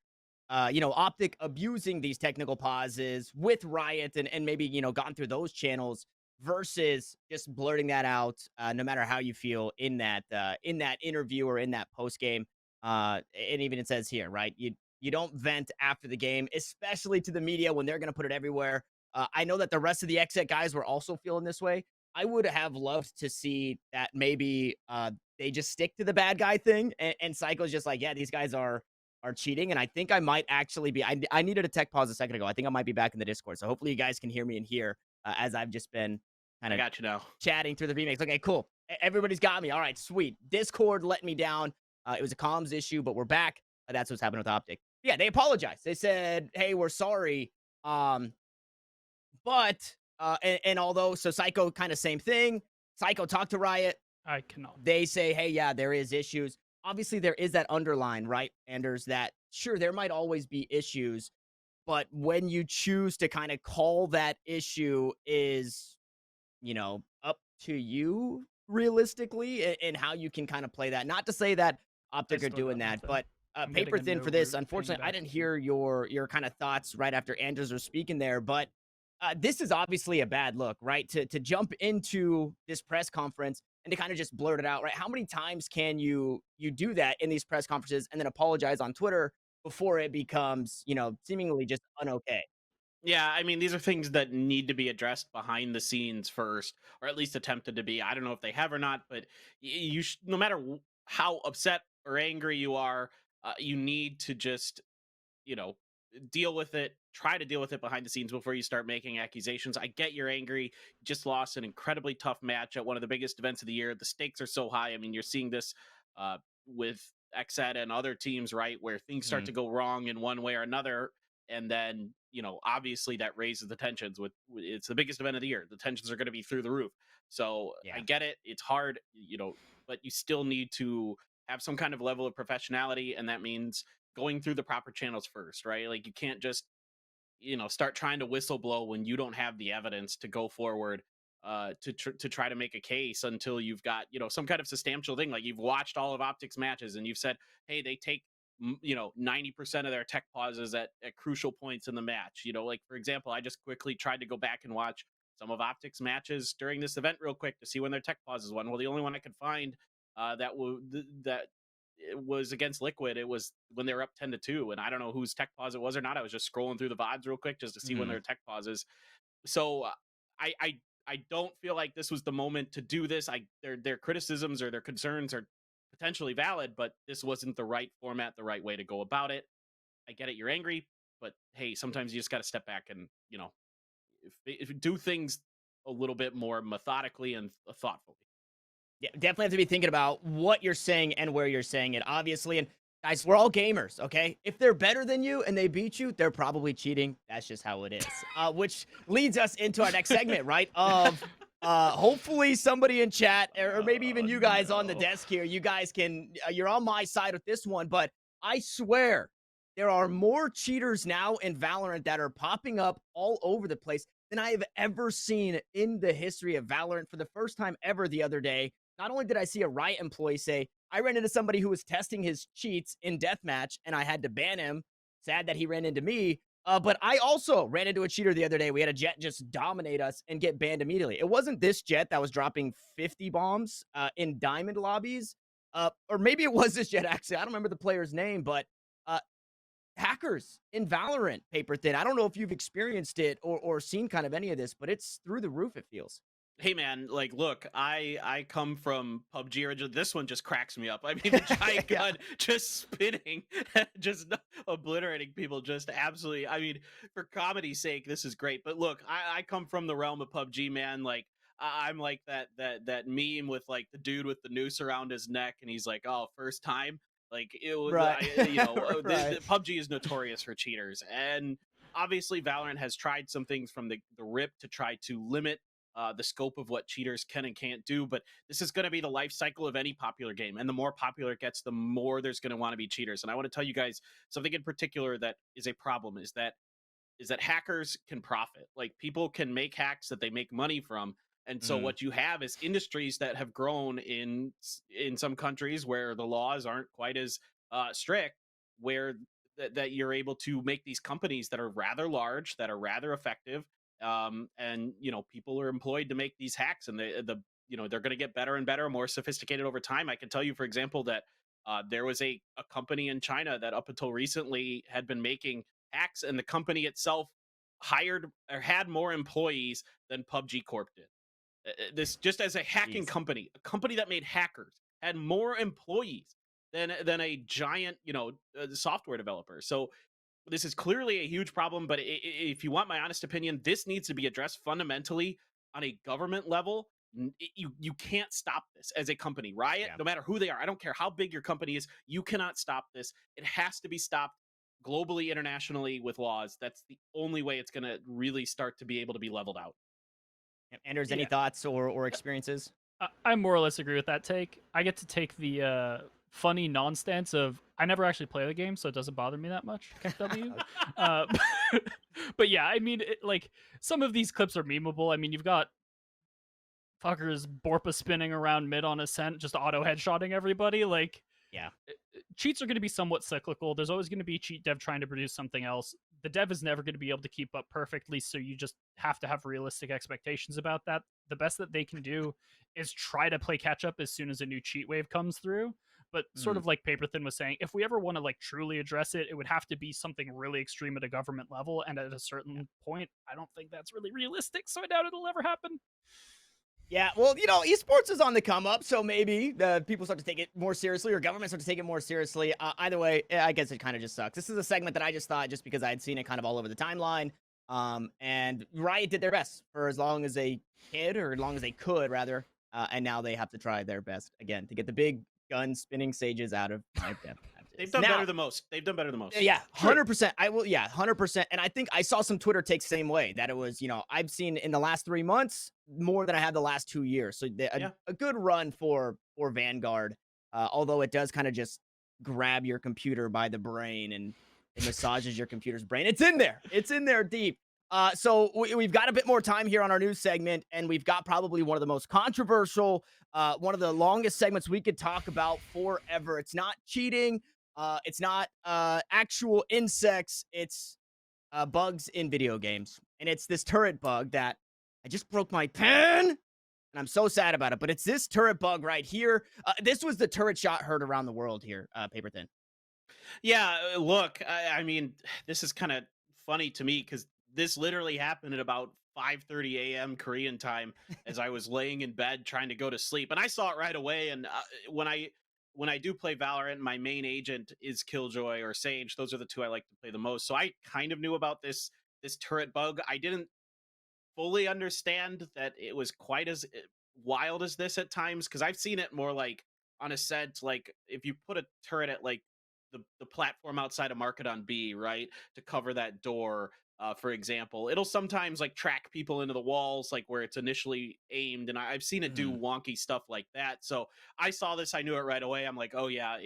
OpTic abusing these technical pauses with Riot, and maybe gone through those channels, versus just blurting that out, no matter how you feel in that interview or in that post game. And even it says here, right? You don't vent after the game, especially to the media when they're going to put it everywhere. I know that the rest of the XSET guys were also feeling this way. I would have loved to see that maybe they just stick to the bad guy thing, and Psycho's just like, yeah, these guys are cheating. And I think I might actually be. I needed a tech pause a second ago. I think I might be back in the Discord, so hopefully you guys can hear me in here. As I've just been kind of got you now chatting through the VMix. Okay, cool. Everybody's got me. All right, sweet. Discord let me down. It was a comms issue, but we're back. That's what's happening with OpTic. Yeah, they apologized. They said, hey, we're sorry. But although, so Psycho, kind of same thing. Psycho talked to Riot. I cannot. They say, hey, yeah, there is issues. Obviously, there is that underline, right, Anderzz, that sure, there might always be issues, but when you choose to kind of call that issue is, up to you realistically, and how you can kind of play that. Not to say that OpTic are doing that, but Paperthin for this, unfortunately, I didn't hear your kind of thoughts right after Anderzz was speaking there, but this is obviously a bad look, right? To jump into this press conference and to kind of just blurt it out, right? How many times can you do that in these press conferences and then apologize on Twitter before it becomes, seemingly just un-okay? Yeah, I mean, these are things that need to be addressed behind the scenes first, or at least attempted to be. I don't know if they have or not, but no matter how upset or angry you are, you need to just, deal with it. Try to deal with it behind the scenes before you start making accusations. I get you're angry. You just lost an incredibly tough match at one of the biggest events of the year. The stakes are so high. I mean, you're seeing this with XSET and other teams, right, where things start to go wrong in one way or another. And then, obviously that raises the tensions. It's the biggest event of the year. The tensions are going to be through the roof. So I get it. It's hard, but you still need to have some kind of level of professionality. And that means going through the proper channels first, right? Like, you can't just, start trying to whistleblow when you don't have the evidence to go forward to try to make a case until you've got, some kind of substantial thing. Like, you've watched all of OpTic's matches and you've said, hey, they take 90% of their tech pauses at crucial points in the match. Like, for example, I just quickly tried to go back and watch some of OpTic's matches during this event real quick to see when their tech pauses won. Well, the only one I could find that it was against Liquid, it was when they were up 10-2, and I don't know whose tech pause it was or not. I was just scrolling through the VODs real quick just to see when their tech pauses. So I don't feel like this was the moment to do this. Their criticisms or their concerns are potentially valid, but this wasn't the right format, the right way to go about it. I get it, you're angry, but hey, sometimes you just got to step back and, if you do things a little bit more methodically and thoughtfully. Yeah, definitely have to be thinking about what you're saying and where you're saying it, obviously. And Guys, we're all gamers, okay? If they're better than you and they beat you, they're probably cheating. That's just how it is. Which leads us into our next segment, right? Of hopefully somebody in chat, or maybe even you guys on the desk here, you guys can, you're on my side with this one, but I swear there are more cheaters now in Valorant that are popping up all over the place than I have ever seen in the history of Valorant. For the first time ever the other day, not only did I see a Riot employee say, I ran into somebody who was testing his cheats in deathmatch and I had to ban him. Sad that he ran into me. But I also ran into a cheater the other day. We had a Jet just dominate us and get banned immediately. It wasn't this Jet that was dropping 50 bombs in diamond lobbies. Or maybe it was this Jet, actually. I don't remember the player's name, but hackers in Valorant, Paperthin. I don't know if you've experienced it or seen kind of any of this, but it's through the roof, it feels. Hey man, like, look, I come from PUBG originally. This one just cracks me up. I mean, the giant gun just spinning, just obliterating people, just absolutely. I mean, for comedy's sake, this is great. But look, I come from the realm of PUBG, man. Like, I'm like that meme with like the dude with the noose around his neck, and he's like, "Oh, first time." Like, it was, Right. the PUBG is notorious for cheaters, and obviously Valorant has tried some things from the rip to try to limit the scope of what cheaters can and can't do. But this is going to be the life cycle of any popular game. And the more popular it gets, the more there's going to want to be cheaters. And I want to tell you guys something in particular that is a problem is that hackers can profit. Like, people can make hacks that they make money from. And so what you have is industries that have grown in some countries where the laws aren't quite as strict, where that you're able to make these companies that are rather large, that are rather effective, and people are employed to make these hacks, and they're going to get better and better, more sophisticated over time. I can tell you, for example, that there was a company in China that up until recently had been making hacks, and the company itself hired or had more employees than PUBG Corp did. This just as a hacking company, a company that made hackers had more employees than a giant software developer. So this is clearly a huge problem, but if you want my honest opinion, this needs to be addressed fundamentally on a government level. You can't stop this as a company. Riot, no matter who they are, I don't care how big your company is, you cannot stop this. It has to be stopped globally, internationally, with laws. That's the only way it's going to really start to be able to be leveled out. Anderzz, any thoughts or experiences? I more or less agree with that take. I get to take the funny non-stance of I never actually play the game, so it doesn't bother me that much. W. But yeah, I mean, like, some of these clips are memeable. I mean, you've got fuckers Borpa spinning around mid on Ascent, just auto headshotting everybody. Like, yeah, cheats are going to be somewhat cyclical. There's always going to be cheat dev trying to produce something else. The dev is never going to be able to keep up perfectly, so you just have to have realistic expectations about that. The best that they can do is try to play catch up as soon as a new cheat wave comes through. But sort of like Paperthin was saying, if we ever want to like truly address it, it would have to be something really extreme at a government level. And at a certain point, I don't think that's really realistic. So I doubt it'll ever happen. Yeah, well, esports is on the come up, so maybe the people start to take it more seriously, or governments start to take it more seriously. Either way, I guess it kind of just sucks. This is a segment that I just thought, just because I had seen it kind of all over the timeline. And Riot did their best for as long as they could, or as long as they could, rather. And now they have to try their best again to get the big gun spinning sages out of my depth. They've done better than most. They've done better than most. Yeah, 100%. I will. Yeah, 100%. And I think I saw some Twitter take the same way, that it was, I've seen in the last 3 months more than I had the last 2 years. So a good run for Vanguard. Although it does kind of just grab your computer by the brain and it massages your computer's brain. It's in there. It's in there deep. So we've got a bit more time here on our news segment, and we've got probably one of the most controversial, one of the longest segments we could talk about forever. It's not cheating. It's not actual insects. It's bugs in video games. And it's this turret bug that I just broke my pen, and I'm so sad about it. But it's this turret bug right here. This was the turret shot heard around the world here, Paperthin. Yeah, look, I mean, this is kind of funny to me because this literally happened at about 5:30 a.m. Korean time as I was laying in bed trying to go to sleep. And I saw it right away. And when I do play Valorant, my main agent is Killjoy or Sage. Those are the two I like to play the most. So I kind of knew about this turret bug. I didn't fully understand that it was quite as wild as this at times, because I've seen it more like on Ascent, like if you put a turret at like the platform outside of market on B, right, to cover that door. For example, it'll sometimes like track people into the walls, like where it's initially aimed, and I've seen it do wonky stuff like that. So I saw this, I knew it right away. I'm like, oh yeah,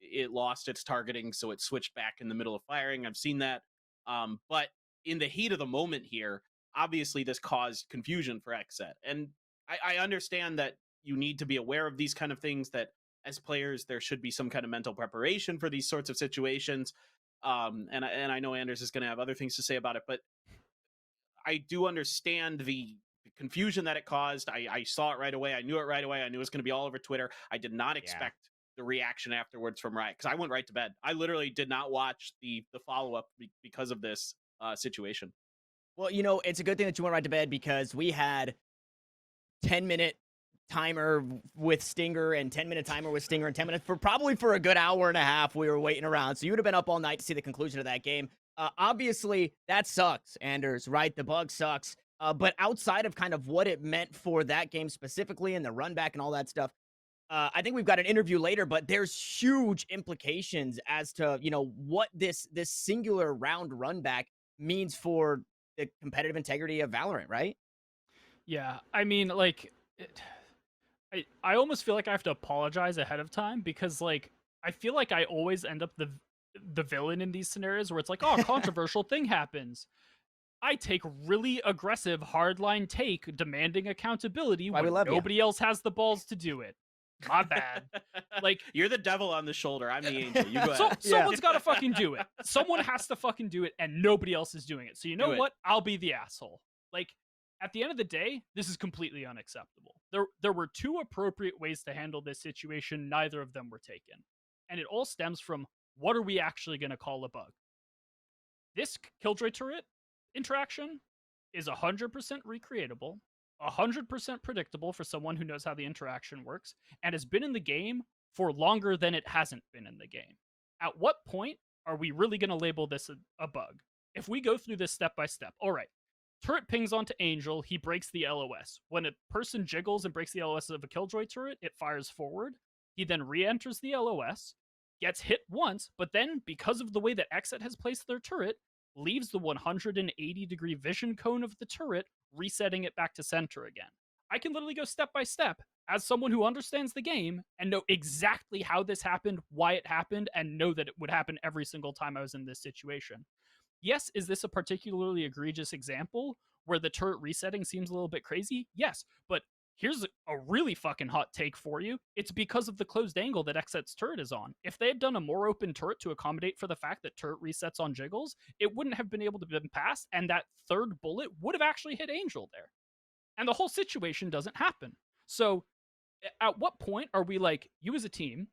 it lost its targeting, so it switched back in the middle of firing. I've seen that, but in the heat of the moment here, obviously this caused confusion for XSET, and I understand that you need to be aware of these kind of things. That as players, there should be some kind of mental preparation for these sorts of situations. And I know Anderzz is going to have other things to say about it, but I do understand the confusion that it caused. I saw it right away. I knew it right away. I knew it was going to be all over Twitter. I did not expect the reaction afterwards from Riot, because I went right to bed. I literally did not watch the follow-up because of this situation. Well, you know, it's a good thing that you went right to bed, because we had 10-minute timer with Stinger and 10-minute timer with Stinger and 10 minutes for probably for a good hour and a half. We were waiting around, so you would have been up all night to see the conclusion of that game. Obviously that sucks, Anderzz, right? The bug sucks, but outside of kind of what it meant for that game specifically and the run back and all that stuff, I think we've got an interview later, but there's huge implications as to, you know, what this singular round run back means for the competitive integrity of Valorant, right? Yeah, I mean, like, I almost feel like I have to apologize ahead of time, because, like, I feel like I always end up the villain in these scenarios where it's like, oh, a controversial thing happens. I take really aggressive, hardline take, demanding accountability when nobody else has the balls to do it. My bad. Like, you're the devil on the shoulder. I'm the angel. You go ahead. Someone's got to fucking do it. Someone has to fucking do it, and nobody else is doing it. So you know what? I'll be the asshole. Like, at the end of the day, this is completely unacceptable. There were two appropriate ways to handle this situation. Neither of them were taken. And it all stems from, what are we actually going to call a bug? This Killjoy turret interaction is 100% recreatable, 100% predictable for someone who knows how the interaction works, and has been in the game for longer than it hasn't been in the game. At what point are we really going to label this a bug? If we go through this step by step, all right, turret pings onto Angel, he breaks the LOS. When a person jiggles and breaks the LOS of a Killjoy turret, it fires forward. He then re-enters the LOS, gets hit once, but then, because of the way that XSET has placed their turret, leaves the 180-degree vision cone of the turret, resetting it back to center again. I can literally go step by step as someone who understands the game and know exactly how this happened, why it happened, and know that it would happen every single time I was in this situation. Yes, is this a particularly egregious example where the turret resetting seems a little bit crazy? Yes, but here's a really fucking hot take for you. It's because of the closed angle that XSET's turret is on. If they had done a more open turret to accommodate for the fact that turret resets on jiggles, it wouldn't have been able to be passed, and that third bullet would have actually hit Angel there. And the whole situation doesn't happen. So at what point are we like, you as a team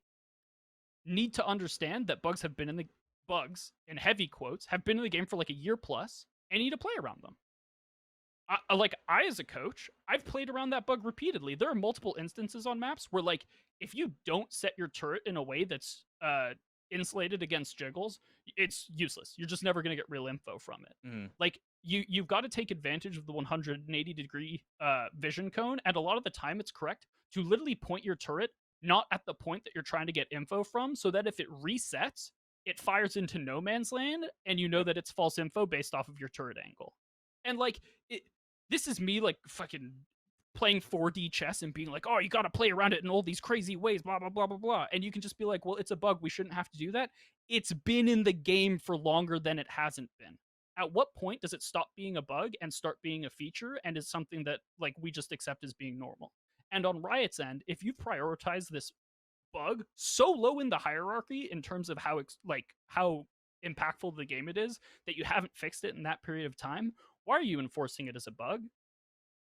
need to understand that bugs, in heavy quotes, have been in the game for like a year plus, and need to play around them? I, as a coach, I've played around that bug repeatedly. There are multiple instances on maps where, like, if you don't set your turret in a way that's insulated against jiggles, it's useless. You're just never going to get real info from it. Like, you've got to take advantage of the 180-degree vision cone, and a lot of the time it's correct to literally point your turret not at the point that you're trying to get info from, so that if it resets, it fires into no man's land, and you know that it's false info based off of your turret angle. And, like, this is me, like, fucking playing 4D chess and being like, oh, you gotta play around it in all these crazy ways, blah, blah, blah, blah, blah. And you can just be like, well, it's a bug. We shouldn't have to do that. It's been in the game for longer than it hasn't been. At what point does it stop being a bug and start being a feature, and is something that, like, we just accept as being normal? And on Riot's end, if you prioritize this bug so low in the hierarchy in terms of how impactful the game it is, that you haven't fixed it in that period of time, why are you enforcing it as a bug?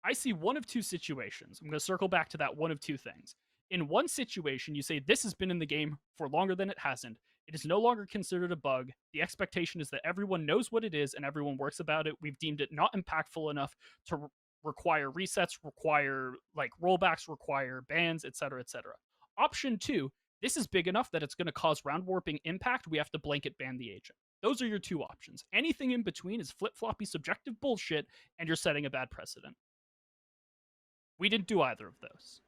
I see one of two situations. I'm going to circle back to that one of two things. In one situation, you say this has been in the game for longer than it hasn't. It is no longer considered a bug. The expectation is that everyone knows what it is and everyone works about it. We've deemed it not impactful enough to require resets, require like rollbacks, require bans, etc., etc. Option two, this is big enough that it's going to cause round warping impact. We have to blanket ban the agent. Those are your two options. Anything in between is flip-floppy subjective bullshit, and you're setting a bad precedent. We didn't do either of those.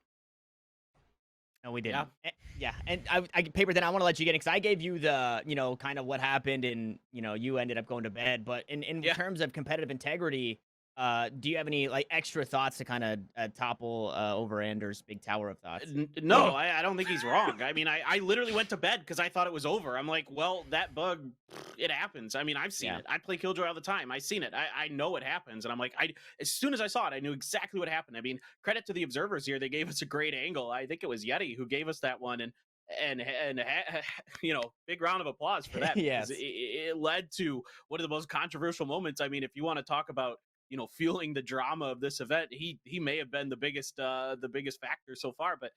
No, we didn't. Yeah, and Paperthin, I want to let you get in because I gave you the, kind of what happened, and you ended up going to bed. But in terms of competitive integrity, do you have any like extra thoughts to kind of topple over Anderzz' big tower of thoughts? No, I don't think he's wrong. I mean, I literally went to bed because I thought it was over. I'm like, well, that bug, it happens. I mean, I've seen it. I play Killjoy all the time. I've seen it. I know it happens. And I'm like, as soon as I saw it, I knew exactly what happened. I mean, credit to the observers here. They gave us a great angle. I think it was Yeti who gave us that one. And big round of applause for that. Yes. It led to one of the most controversial moments. I mean, if you want to talk about fueling the drama of this event, he may have been the biggest factor so far. But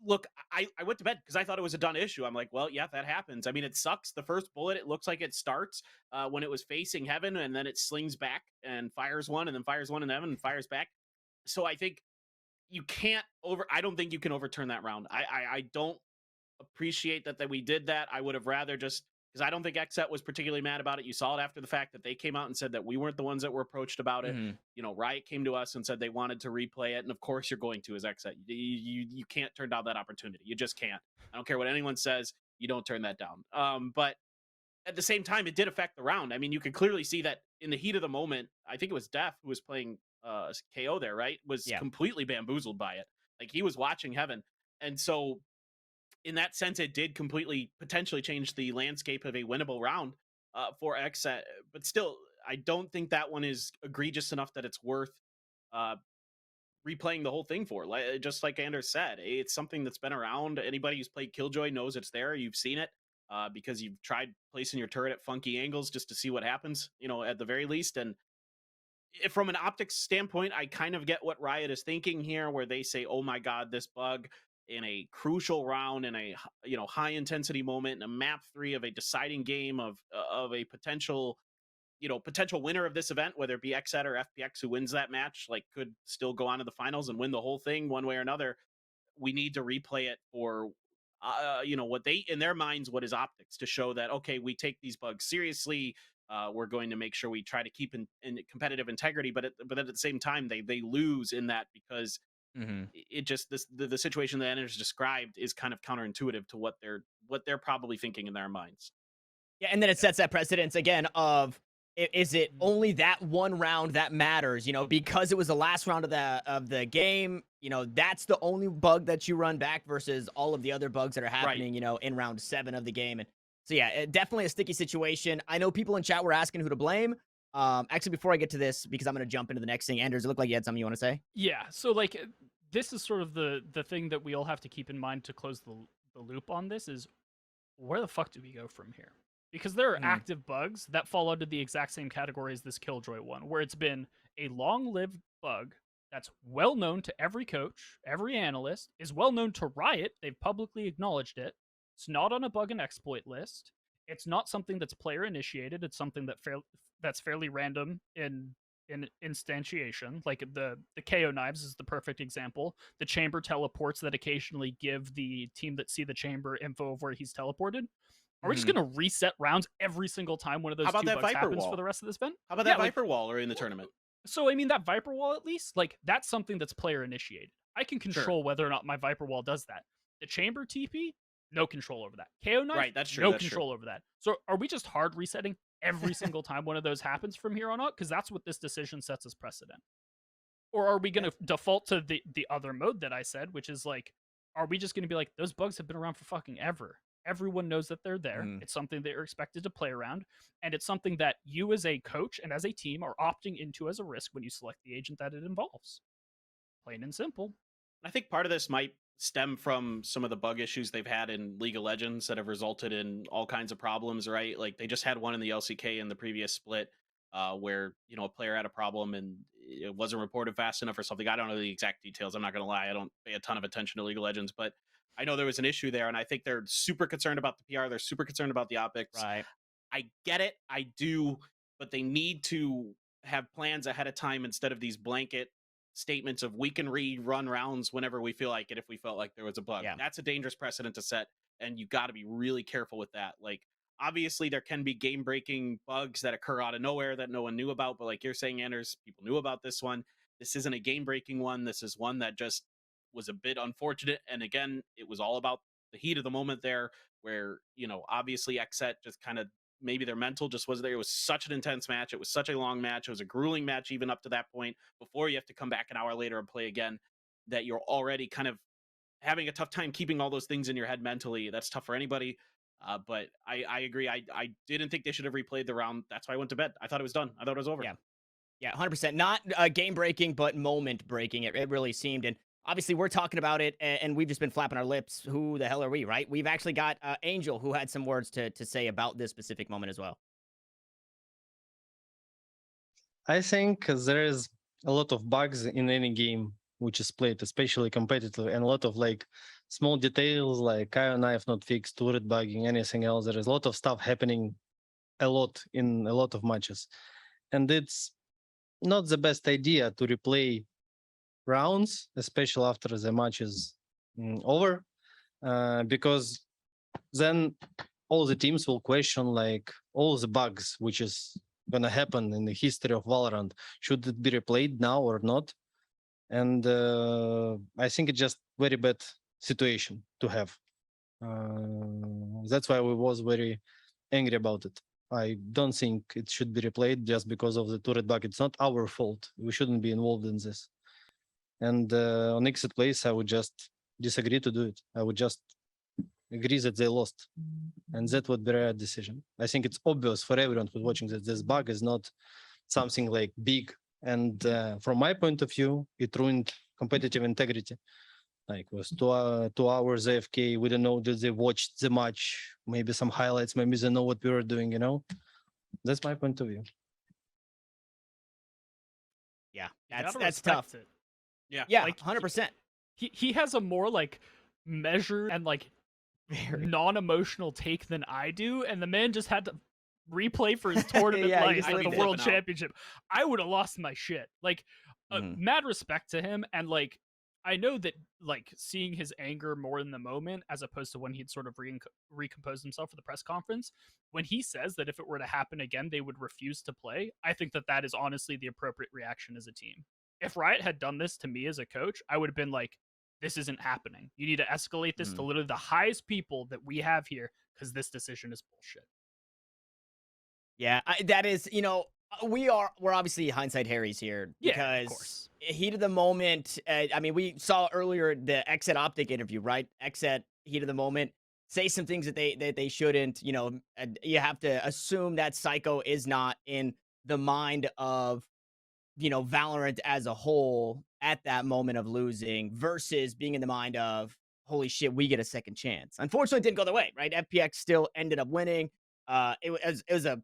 look, I went to bed because I thought it was a done issue. I'm like, well, yeah, that happens. I mean, it sucks. The first bullet, it looks like it starts when it was facing heaven, and then it slings back and fires one, and then fires one in heaven and fires back. So I think I don't think you can overturn that round. I don't appreciate that we did that. I would have rather just, because I don't think XSET was particularly mad about it. You saw it after the fact that they came out and said that we weren't the ones that were approached about it. Riot came to us and said they wanted to replay it, and of course you're going to as XSET. You can't turn down that opportunity. You just can't. I don't care what anyone says. You don't turn that down. But at the same time, it did affect the round. I mean, you could clearly see that in the heat of the moment. I think it was Def who was playing KO there, right? Was completely bamboozled by it. Like, he was watching heaven, and so in that sense, it did completely potentially change the landscape of a winnable round for XSET. But still, I don't think that one is egregious enough that it's worth replaying the whole thing for. Just like Anderzz said, it's something that's been around. Anybody who's played Killjoy knows it's there. You've seen it because you've tried placing your turret at funky angles just to see what happens, at the very least. And from an optics standpoint, I kind of get what Riot is thinking here, where they say, oh my God, this bug in a crucial round, in a high intensity moment, in a map 3 of a deciding game of a potential winner of this event, whether it be XSET or FPX who wins that match, like, could still go on to the finals and win the whole thing one way or another. We need to replay it for what they, in their minds, what is optics, to show that, okay, we take these bugs seriously. We're going to make sure we try to keep in competitive integrity, but at the same time, they lose in that because it just, the situation that Anderzz described is kind of counterintuitive to what they're probably thinking in their minds. Yeah, and then it sets that precedence again of, is it only that one round that matters? Because it was the last round of the game. That's the only bug that you run back versus all of the other bugs that are happening. In round 7 of the game. And so yeah, definitely a sticky situation. I know people in chat were asking who to blame. Actually, before I get to this, because I'm going to jump into the next thing, Anderzz, it looked like you had something you want to say. Yeah. So like, this is sort of the thing that we all have to keep in mind to close the loop on this is, where the fuck do we go from here? Because there are active bugs that fall under the exact same category as this Killjoy one, where it's been a long-lived bug that's well known to every coach, every analyst, is well known to Riot. They've publicly acknowledged it. It's not on a bug and exploit list. It's not something that's player initiated. It's something that's fairly random in instantiation. Like the KO knives is the perfect example. The chamber teleports that occasionally give the team that see the chamber info of where he's teleported. Are we just going to reset rounds every single time one of those two bugs happens for the rest of this event? How about that Viper wall or in the tournament? So, I mean, that Viper wall, at least, like, that's something that's player initiated. I can control whether or not my Viper wall does that. The chamber TP, no control over that. KO knife, right, that's true. No control over that. So are we just hard resetting every single time one of those happens from here on out? Because that's what this decision sets as precedent. Or are we going to default to the other mode that I said, which is like, are we just going to be like, those bugs have been around for fucking ever. Everyone knows that they're there. It's something that you're expected to play around. And it's something that you as a coach and as a team are opting into as a risk when you select the agent that it involves. Plain and simple. I think part of this might stem from some of the bug issues they've had in League of Legends that have resulted in all kinds of problems, right? Like, they just had one in the LCK in the previous split where, a player had a problem and it wasn't reported fast enough or something. I don't know the exact details. I'm not going to lie. I don't pay a ton of attention to League of Legends, but I know there was an issue there, and I think they're super concerned about the PR. They're super concerned about the optics. Right. I get it. I do. But they need to have plans ahead of time instead of these blanket statements of we can rerun rounds whenever we feel like it if we felt like there was a bug. Yeah. That's a dangerous precedent to set, and you got to be really careful with that. Like, obviously, there can be game-breaking bugs that occur out of nowhere that no one knew about, but like you're saying, Anderzz, people knew about this one. This isn't a game-breaking one. This is one that just was a bit unfortunate. And again, it was all about the heat of the moment there, where, you know, obviously XSET just kind of, maybe their mental just wasn't there. It was such an intense match. It was such a long match. It was a grueling match even up to that point, before you have to come back an hour later and play again, that you're already kind of having a tough time keeping all those things in your head mentally. That's tough for anybody. But I agree. I didn't think they should have replayed the round. That's why I went to bed. I thought it was done. I thought it was over. Yeah, 100%. Not game breaking, but moment breaking. It really seemed. And obviously, we're talking about it, and we've just been flapping our lips. Who the hell are we, right? We've actually got Angel, who had some words to say about this specific moment as well. I think there is a lot of bugs in any game which is played, especially competitive, and a lot of like small details like Kaio knife not fixed, turret bugging, anything else. There is a lot of stuff happening a lot in a lot of matches. And it's not the best idea to replay rounds, especially after the match is over, because then all the teams will question like all the bugs which is gonna happen in the history of Valorant. Should it be replayed now or not? And I think it's just very bad situation to have. That's why we was very angry about it. I don't think it should be replayed just because of the turret bug. It's not our fault. We shouldn't be involved in this. And on XSET place, I would just disagree to do it. I would just agree that they lost. And that would be a right decision. I think it's obvious for everyone who's watching that this bug is not something like big. And from my point of view, it ruined competitive integrity. Like, it was 2 hours AFK. We don't know, did they watch the match? Maybe some highlights. Maybe they know what we were doing, you know? That's my point of view. Yeah, You gotta that's respect tough. it. Yeah, like 100%. He has a more like measured and like non-emotional take than I do, and the man just had to replay for his tournament Yeah, he life just at let the it World happen out. Championship. I would have lost my shit. Like, mad respect to him, and like, I know that like seeing his anger more in the moment as opposed to when he'd sort of recomposed himself for the press conference, when he says that if it were to happen again they would refuse to play, I think that that is honestly the appropriate reaction as a team. If Riot had done this to me as a coach, I would have been like, this isn't happening. You need to escalate this to literally the highest people that we have here, because this decision is bullshit. Yeah, that is, you know, we're obviously hindsight Harrys here, Yeah, because of course. heat of the moment. I mean, we saw earlier the XSET OpTic interview, right? XSET heat of the moment, say some things that they shouldn't. You know, you have to assume that Psycho is not in the mind of, you know, Valorant as a whole at that moment of losing, versus being in the mind of, holy shit, we get a second chance. Unfortunately, it didn't go the way, right? FPX still ended up winning. It was a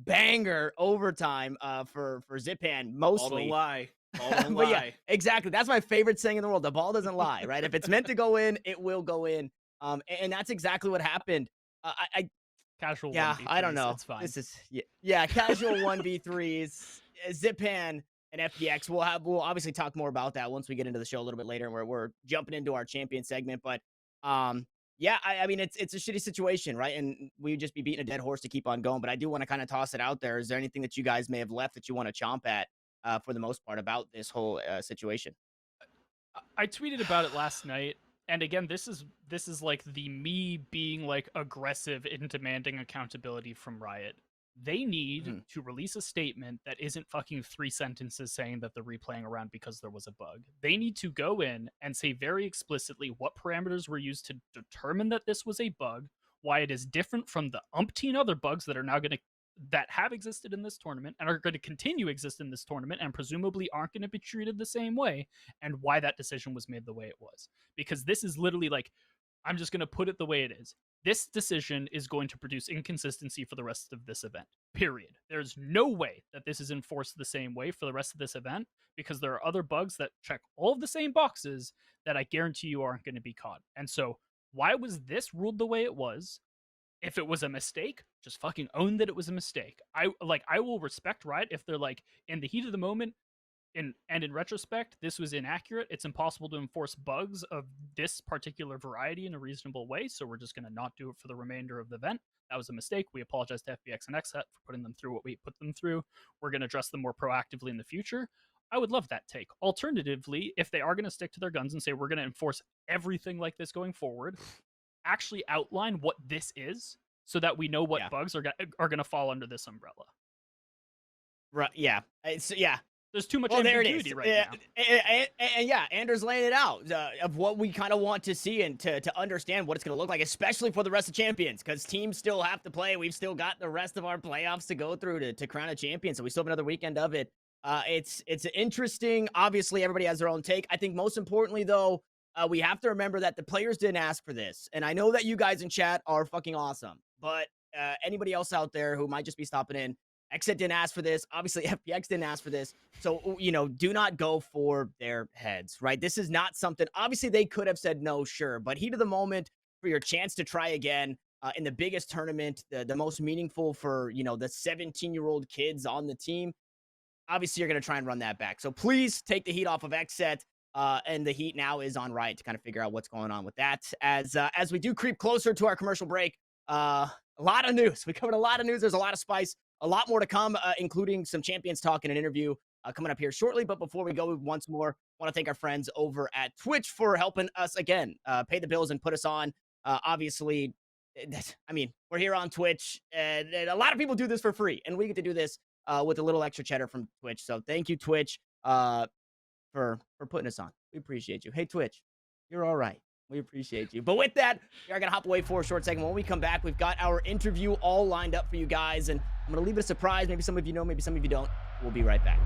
banger overtime for Zipan mostly. Ball don't lie. Ball don't But yeah, lie. exactly. That's my favorite saying in the world. The ball doesn't lie, right? If it's meant to go in, it will go in. And that's exactly what happened. Casual 1v3s, I don't know. It's fine. This is yeah, casual 1v3s. Zipan and FPX. We'll obviously talk more about that once we get into the show a little bit later, where we're jumping into our champion segment. But yeah, I mean, it's a shitty situation, right? And we'd just be beating a dead horse to keep on going. But I do want to kind of toss it out there. Is there anything that you guys may have left that you want to chomp at for the most part about this whole situation? I tweeted about it last night, and again, this is like the me being like aggressive in demanding accountability from Riot. They need to release a statement that isn't fucking 3 sentences saying that they're replaying around because there was a bug. They need to go in and say very explicitly what parameters were used to determine that this was a bug, why it is different from the umpteen other bugs that are now going to that have existed in this tournament and are going to continue to exist in this tournament and presumably aren't going to be treated the same way, and why that decision was made the way it was. Because this is literally like, I'm just going to put it the way it is. This decision is going to produce inconsistency for the rest of this event, period. There's no way that this is enforced the same way for the rest of this event, because there are other bugs that check all of the same boxes that I guarantee you aren't going to be caught. And so why was this ruled the way it was? If it was a mistake, just fucking own that it was a mistake. I will respect Riot if they're like, in the heat of the moment, and in retrospect, this was inaccurate. It's impossible to enforce bugs of this particular variety in a reasonable way, so we're just going to not do it for the remainder of the event. That was a mistake. We apologize to FPX and XSET for putting them through what we put them through. We're going to address them more proactively in the future. I would love that take. Alternatively, if they are going to stick to their guns and say we're going to enforce everything like this going forward, actually outline what this is so that we know what bugs are going to fall under this umbrella. Right. Yeah. It's There's too much there it ambiguity is. right now. And yeah, Anderzz laying it out of what we kind of want to see and to understand what it's going to look like, especially for the rest of Champions, because teams still have to play. We've still got the rest of our playoffs to go through to crown a champion, so we still have another weekend of it. It's interesting. Obviously, everybody has their own take. I think most importantly, though, we have to remember that the players didn't ask for this. And I know that you guys in chat are fucking awesome, but anybody else out there who might just be stopping in, XSET didn't ask for this. Obviously, FPX didn't ask for this. So, do not go for their heads, right? This is not something, obviously they could have said no, sure, but heat of the moment for your chance to try again in the biggest tournament, the most meaningful for, the 17-year-old kids on the team. Obviously, you're going to try and run that back. So please take the heat off of XSET, and the heat now is on Riot to kind of figure out what's going on with that. As we do creep closer to our commercial break, a lot of news. We covered a lot of news. There's a lot of spice. A lot more to come, including some Champions talk and an interview coming up here shortly. But before we go, once more, I want to thank our friends over at Twitch for helping us, again, pay the bills and put us on. Obviously, we're here on Twitch, and a lot of people do this for free, and we get to do this with a little extra cheddar from Twitch. So thank you, Twitch, for putting us on. We appreciate you. Hey, Twitch, you're all right. We appreciate you. But with that, we are going to hop away for a short second. When we come back, we've got our interview all lined up for you guys, and I'm going to leave it a surprise. Maybe some of you know, maybe some of you don't. We'll be right back.